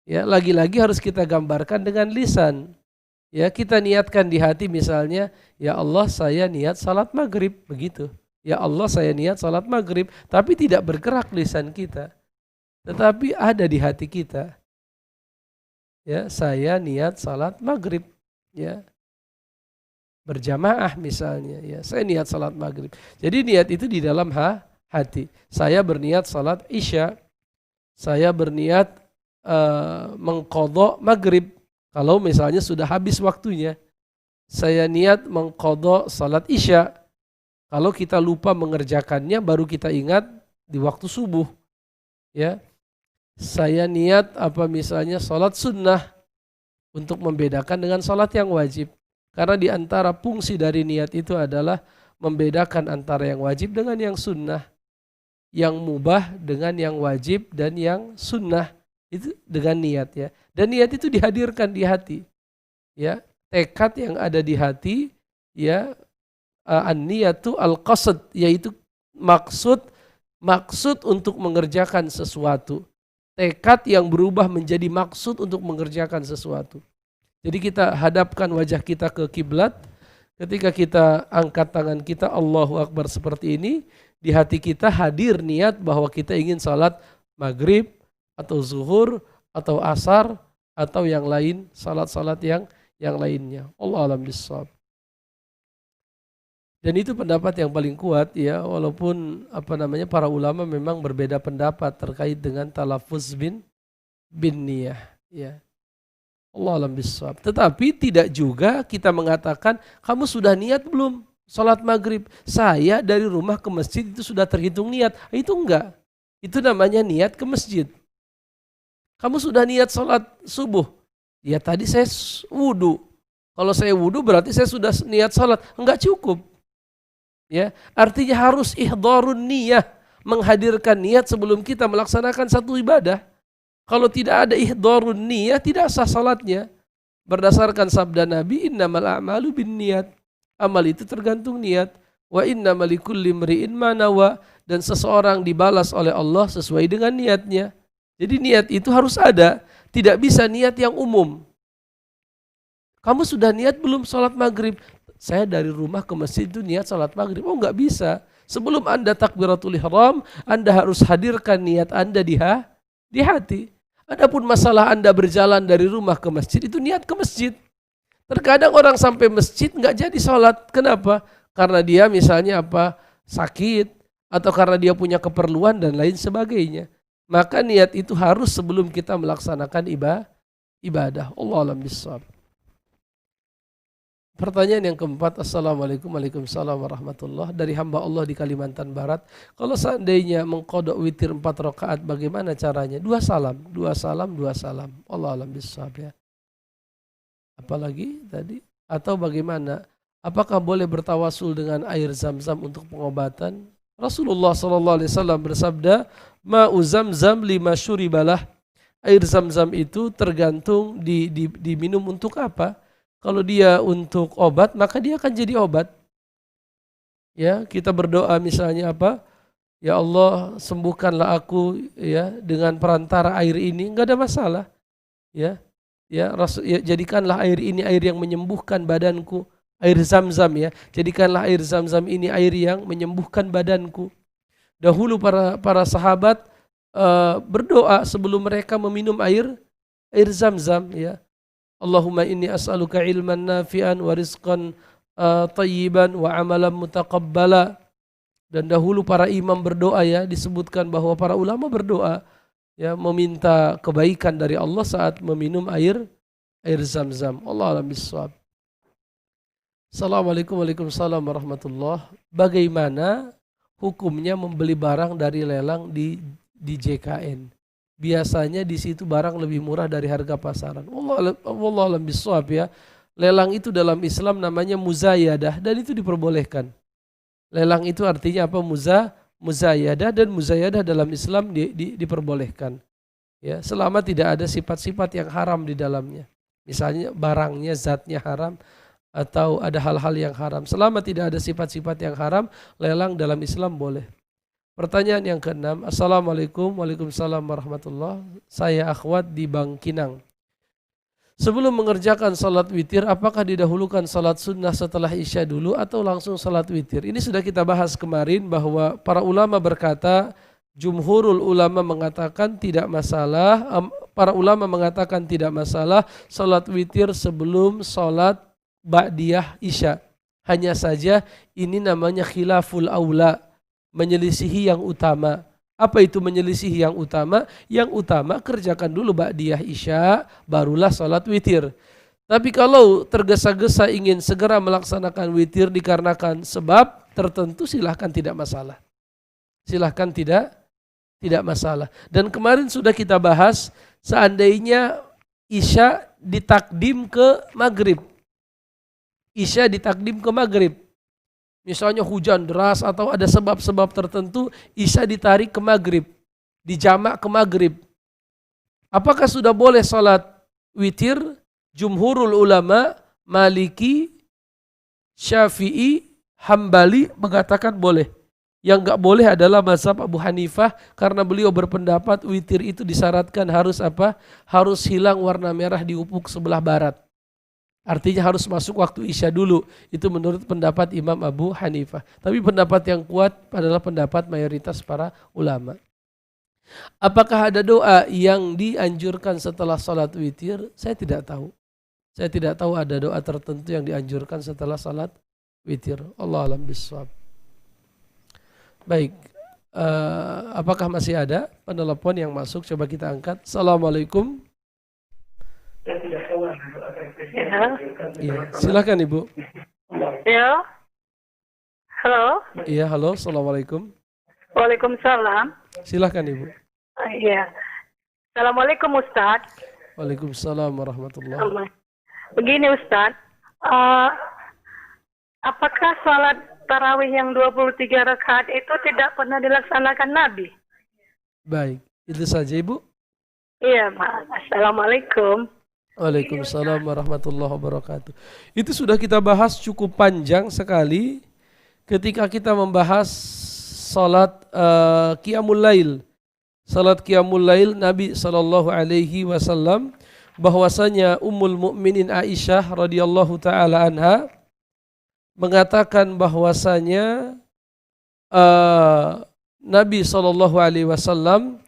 Ya, lagi-lagi harus kita gambarkan dengan lisan. Ya, kita niatkan di hati misalnya, ya Allah saya niat salat maghrib, begitu. Ya Allah, saya niat salat maghrib, tapi tidak bergerak lisan kita, tetapi ada di hati kita. Ya, saya niat salat maghrib, ya, berjamaah misalnya, ya, saya niat salat maghrib. Jadi niat itu di dalam hati. Saya berniat salat isya, saya berniat mengqadha maghrib. Kalau misalnya sudah habis waktunya, saya niat mengqadha salat isya. Kalau kita lupa mengerjakannya, baru kita ingat di waktu subuh. Ya, saya niat misalnya salat sunnah untuk membedakan dengan salat yang wajib. Karena di antara fungsi dari niat itu adalah membedakan antara yang wajib dengan yang sunnah, yang mubah dengan yang wajib dan yang sunnah, itu dengan niat, ya. Dan niat itu dihadirkan di hati, ya. Tekad yang ada di hati, ya, an-niyatu al-qasd, yaitu maksud untuk mengerjakan sesuatu. Tekad yang berubah menjadi maksud untuk mengerjakan sesuatu. Jadi kita hadapkan wajah kita ke kiblat. Ketika kita angkat tangan kita Allahu Akbar seperti ini, di hati kita hadir niat bahwa kita ingin salat maghrib atau zuhur atau asar atau yang lain, salat-salat yang lainnya. Allah alam bissawab. Dan itu pendapat yang paling kuat, ya, walaupun para ulama memang berbeda pendapat terkait dengan talaffuz bin niyah, ya. Allah alam bissawab. Tetapi tidak juga kita mengatakan kamu sudah niat belum salat maghrib? Saya dari rumah ke masjid itu sudah terhitung niat. Itu enggak. Itu namanya niat ke masjid. Kamu sudah niat salat subuh? Ya tadi saya wudu. Kalau saya wudu berarti saya sudah niat salat. Enggak cukup. Ya, artinya harus ihdharun niyah, menghadirkan niat sebelum kita melaksanakan satu ibadah. Kalau tidak ada ihdharun niyah, tidak sah salatnya. Berdasarkan sabda Nabi, innamal a'malu binniyat. Amal itu tergantung niat. Wa innamal likulli imri'in ma nawa, dan seseorang dibalas oleh Allah sesuai dengan niatnya. Jadi niat itu harus ada, tidak bisa niat yang umum. Kamu sudah niat belum salat maghrib? Saya dari rumah ke masjid itu niat salat maghrib. Oh, enggak bisa. Sebelum Anda takbiratul ihram, Anda harus hadirkan niat Anda di hati. Adapun masalah Anda berjalan dari rumah ke masjid, itu niat ke masjid. Terkadang orang sampai masjid enggak jadi salat. Kenapa? Karena dia misalnya sakit, atau karena dia punya keperluan dan lain sebagainya. Maka niat itu harus sebelum kita melaksanakan ibadah. Allah alam bissawab. Pertanyaan yang keempat, Assalamualaikum Waalaikumsalam warahmatullah. Dari hamba Allah di Kalimantan Barat. Kalau seandainya mengqadha witir 4 rakaat, bagaimana caranya? 2 salam. Allah alam bissawab, ya. Apalagi tadi? Atau bagaimana? Apakah boleh bertawasul dengan air zam-zam untuk pengobatan? Rasulullah SAW bersabda, ma'u zamzam lima syuribalah. Air zam-zam itu tergantung diminum untuk apa. Kalau dia untuk obat, maka dia akan jadi obat. Ya, kita berdoa misalnya ya Allah, sembuhkanlah aku, ya, dengan perantara air ini, enggak ada masalah. Ya, jadikanlah air ini air yang menyembuhkan badanku. Air zam-zam, ya, jadikanlah air zam-zam ini air yang menyembuhkan badanku. Dahulu para sahabat berdoa sebelum mereka meminum air zam-zam, ya. Allahumma inni as'aluka ilman nafi'an wa rizqan tayyiban wa amalan mutaqabbala. Dan dahulu para imam berdoa, ya, disebutkan bahwa para ulama berdoa, ya, meminta kebaikan dari Allah saat meminum air zam-zam. Allah alam bissawab. Assalamualaikum Waalaikumsalam warahmatullah. Bagaimana hukumnya membeli barang dari lelang di JKN? Biasanya di situ barang lebih murah dari harga pasaran. Allah alam bissawab, ya. Lelang itu dalam Islam namanya muzayadah, dan itu diperbolehkan. Lelang itu artinya apa? Muzayadah, dan muzayadah dalam Islam diperbolehkan. Ya, selama tidak ada sifat-sifat yang haram di dalamnya. Misalnya barangnya, zatnya haram, atau ada hal-hal yang haram. Selama tidak ada sifat-sifat yang haram, lelang dalam Islam boleh. Pertanyaan yang keenam, Assalamualaikum Waalaikumsalam warahmatullah. Saya akhwat di Bangkinang. Sebelum mengerjakan salat witir, apakah didahulukan salat sunnah setelah isya dulu atau langsung salat witir? Ini sudah kita bahas kemarin bahwa para ulama berkata, jumhurul ulama mengatakan tidak masalah, para ulama mengatakan tidak masalah salat witir sebelum salat ba'diyah isya. Hanya saja ini namanya khilaful aula, menyelisihi yang utama. Apa itu menyelisihi yang utama? Yang utama kerjakan dulu ba'diyah isya, barulah salat witir. Tapi kalau tergesa-gesa ingin segera melaksanakan witir dikarenakan sebab tertentu, silahkan tidak masalah. Silahkan tidak masalah. Dan kemarin sudah kita bahas, seandainya isya ditakdim ke maghrib. Isya ditakdim ke maghrib. Misalnya hujan deras atau ada sebab-sebab tertentu, isya ditarik ke maghrib, dijamak ke maghrib. Apakah sudah boleh salat witir? Jumhurul ulama, Maliki, Syafi'i, Hambali mengatakan boleh. Yang enggak boleh adalah mazhab Abu Hanifah, karena beliau berpendapat witir itu disyaratkan harus apa? Harus hilang warna merah di ufuk sebelah barat. Artinya harus masuk waktu isya dulu. Itu menurut pendapat Imam Abu Hanifah. Tapi pendapat yang kuat adalah pendapat mayoritas para ulama. Apakah ada doa yang dianjurkan setelah salat witir? Saya tidak tahu. Saya tidak tahu ada doa tertentu yang dianjurkan setelah salat witir. Allah alam bissawab. Baik. Apakah masih ada penelepon yang masuk? Coba kita angkat. Assalamualaikum. Iya, silakan Ibu. Ya. Halo. Iya, halo. Assalamualaikum. Waalaikumsalam. Silakan Ibu. Iya. Assalamualaikum Ustaz. Waalaikumsalam warahmatullahi wabarakatuh. Begini Ustaz, apakah salat tarawih yang 23 rakaat itu tidak pernah dilaksanakan Nabi? Baik, itu saja Ibu. Iya, Assalamualaikum. Waalaikumsalam warahmatullahi wabarakatuh. Itu sudah kita bahas cukup panjang sekali ketika kita membahas salat Qiyamul Lail. Salat Qiyamul Lail Nabi SAW, bahwasanya Ummul Mukminin Aisyah radhiyallahu taala anha mengatakan bahwasanya Nabi SAW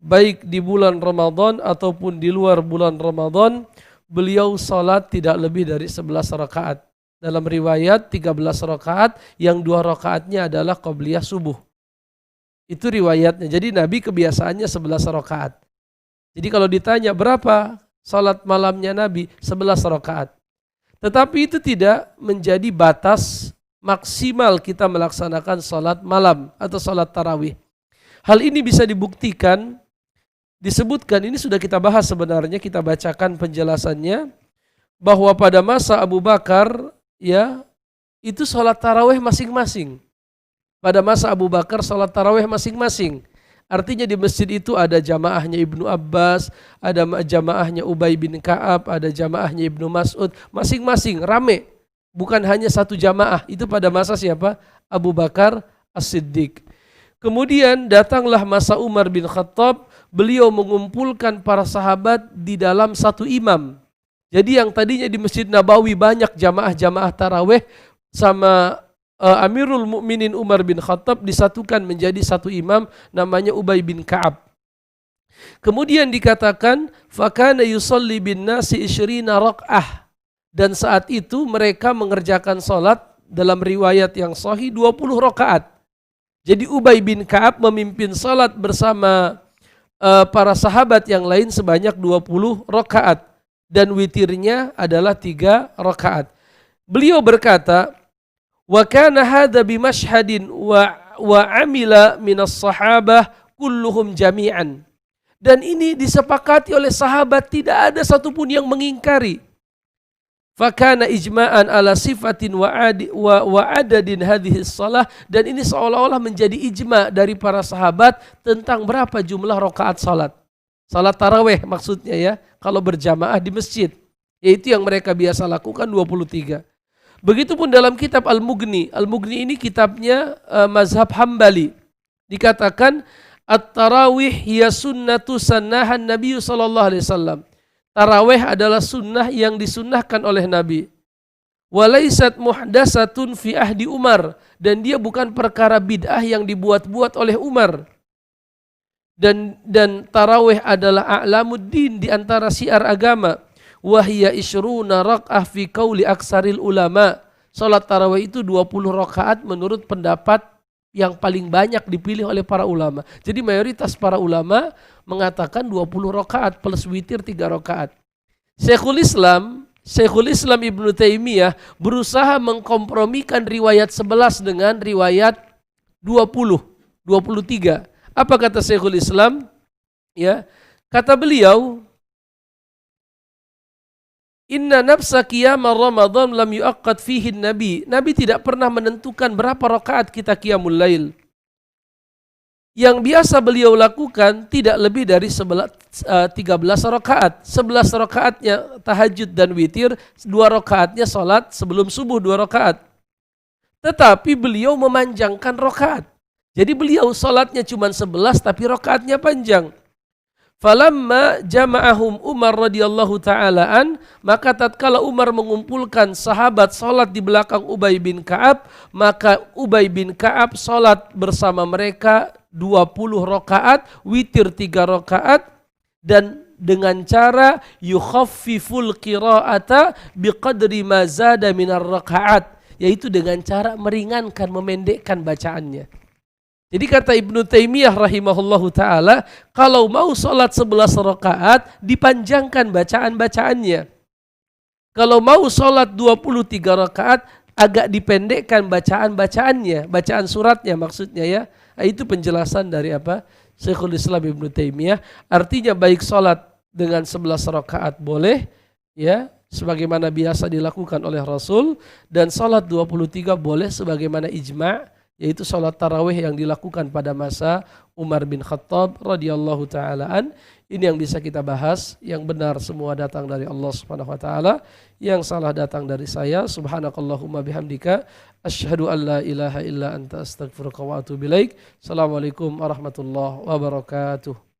baik di bulan Ramadan ataupun di luar bulan Ramadan, beliau salat tidak lebih dari 11 rakaat. Dalam riwayat 13 rakaat, yang 2 rakaatnya adalah qabliyah subuh. Itu riwayatnya. Jadi Nabi kebiasaannya 11 rakaat. Jadi kalau ditanya berapa salat malamnya Nabi, 11 rakaat. Tetapi itu tidak menjadi batas maksimal kita melaksanakan salat malam atau salat tarawih. Hal ini bisa dibuktikan, disebutkan, ini sudah kita bahas sebenarnya, kita bacakan penjelasannya, bahwa pada masa Abu Bakar, ya, itu salat tarawih masing-masing. Pada masa Abu Bakar salat tarawih masing-masing. Artinya di masjid itu ada jamaahnya Ibnu Abbas, ada jamaahnya Ubay bin Ka'ab, ada jamaahnya Ibnu Mas'ud, masing-masing rame. Bukan hanya satu jamaah, itu pada masa siapa? Abu Bakar As-Siddiq. Kemudian datanglah masa Umar bin Khattab, beliau mengumpulkan para sahabat di dalam satu imam. Jadi yang tadinya di Masjid Nabawi banyak jamaah-jamaah tarawih, sama Amirul Mukminin Umar bin Khattab disatukan menjadi satu imam namanya Ubay bin Ka'ab. Kemudian dikatakan fakana yusalli bin nasi 20 rakaah, dan saat itu mereka mengerjakan salat dalam riwayat yang sahih 20 rakaat. Jadi Ubay bin Ka'ab memimpin salat bersama para sahabat yang lain sebanyak 20 rakaat, dan witirnya adalah 3 rakaat. Beliau berkata, wa kana hadza bi mashhadin wa amila minas sahabah kulluhum jami'an. Dan ini disepakati oleh sahabat, tidak ada satupun yang mengingkari. Fakana ijma'an ala sifatin wa adadin hadhihi shalah, dan ini seolah-olah menjadi ijma' dari para sahabat tentang berapa jumlah rakaat salat. Salat tarawih maksudnya ya, kalau berjamaah di masjid. Yaitu yang mereka biasa lakukan 23. Begitupun dalam kitab Al-Mughni. Al-Mughni ini kitabnya mazhab Hambali. Dikatakan at-tarawih hiya sunnatu sannahan Nabi sallallahu alaihi wasallam. Tarawih adalah sunnah yang disunnahkan oleh Nabi. Walaisat muhdasatun fi ahdi Umar, dan dia bukan perkara bid'ah yang dibuat-buat oleh Umar. Dan tarawih adalah a'lamuddin di antara syiar agama. Wahya isyruna rak'ah fi qauli aksaril ulama. Salat tarawih itu 20 rakaat menurut pendapat yang paling banyak dipilih oleh para ulama. Jadi mayoritas para ulama mengatakan 20 rakaat plus witir 3 rakaat. Syekhul Islam Ibnu Taimiyah berusaha mengkompromikan riwayat 11 dengan riwayat 23. Apa kata Syekhul Islam? Ya, kata beliau, Inna nafsa qiyam Ramadan lam yu'aqqad fihi Nabi. Nabi tidak pernah menentukan berapa rakaat kita qiyamul lail. Yang biasa beliau lakukan tidak lebih dari 13 rakaat. 11 rakaatnya tahajud dan witir, 2 rakaatnya salat sebelum subuh 2 rakaat. Tetapi beliau memanjangkan rakaat. Jadi beliau salatnya cuma 11 tapi rakaatnya panjang. Falamma jama'ahum Umar radhiyallahu ta'alaan, maka tatkala Umar mengumpulkan sahabat salat di belakang Ubay bin Ka'ab, maka Ubay bin Ka'ab salat bersama mereka 20 rakaat, witir 3 rakaat, dan dengan cara yukhaffiful qira'ata biqadri ma zada minar rakaat, yaitu dengan cara meringankan, memendekkan bacaannya. Jadi kata Ibnu Taimiyah rahimahullahu ta'ala, kalau mau sholat 11 rakaat, dipanjangkan bacaan-bacaannya. Kalau mau sholat 23 rakaat, agak dipendekkan bacaan-bacaannya, bacaan suratnya maksudnya ya. Nah, itu penjelasan dari apa? Syekhul Islam Ibnu Taimiyah. Artinya baik sholat dengan 11 rakaat boleh, ya, sebagaimana biasa dilakukan oleh Rasul, dan sholat 23 boleh sebagaimana ijma', yaitu sholat tarawih yang dilakukan pada masa Umar bin Khattab radhiyallahu ta'alaan. Ini yang bisa kita bahas. Yang benar semua datang dari Allah subhanahu wa ta'ala, yang salah datang dari saya. Subhanakallahumma bihamdika asyhadu an la ilaha illa anta astaghfiruka wa atubu ilaik. Assalamualaikum warahmatullahi wabarakatuh.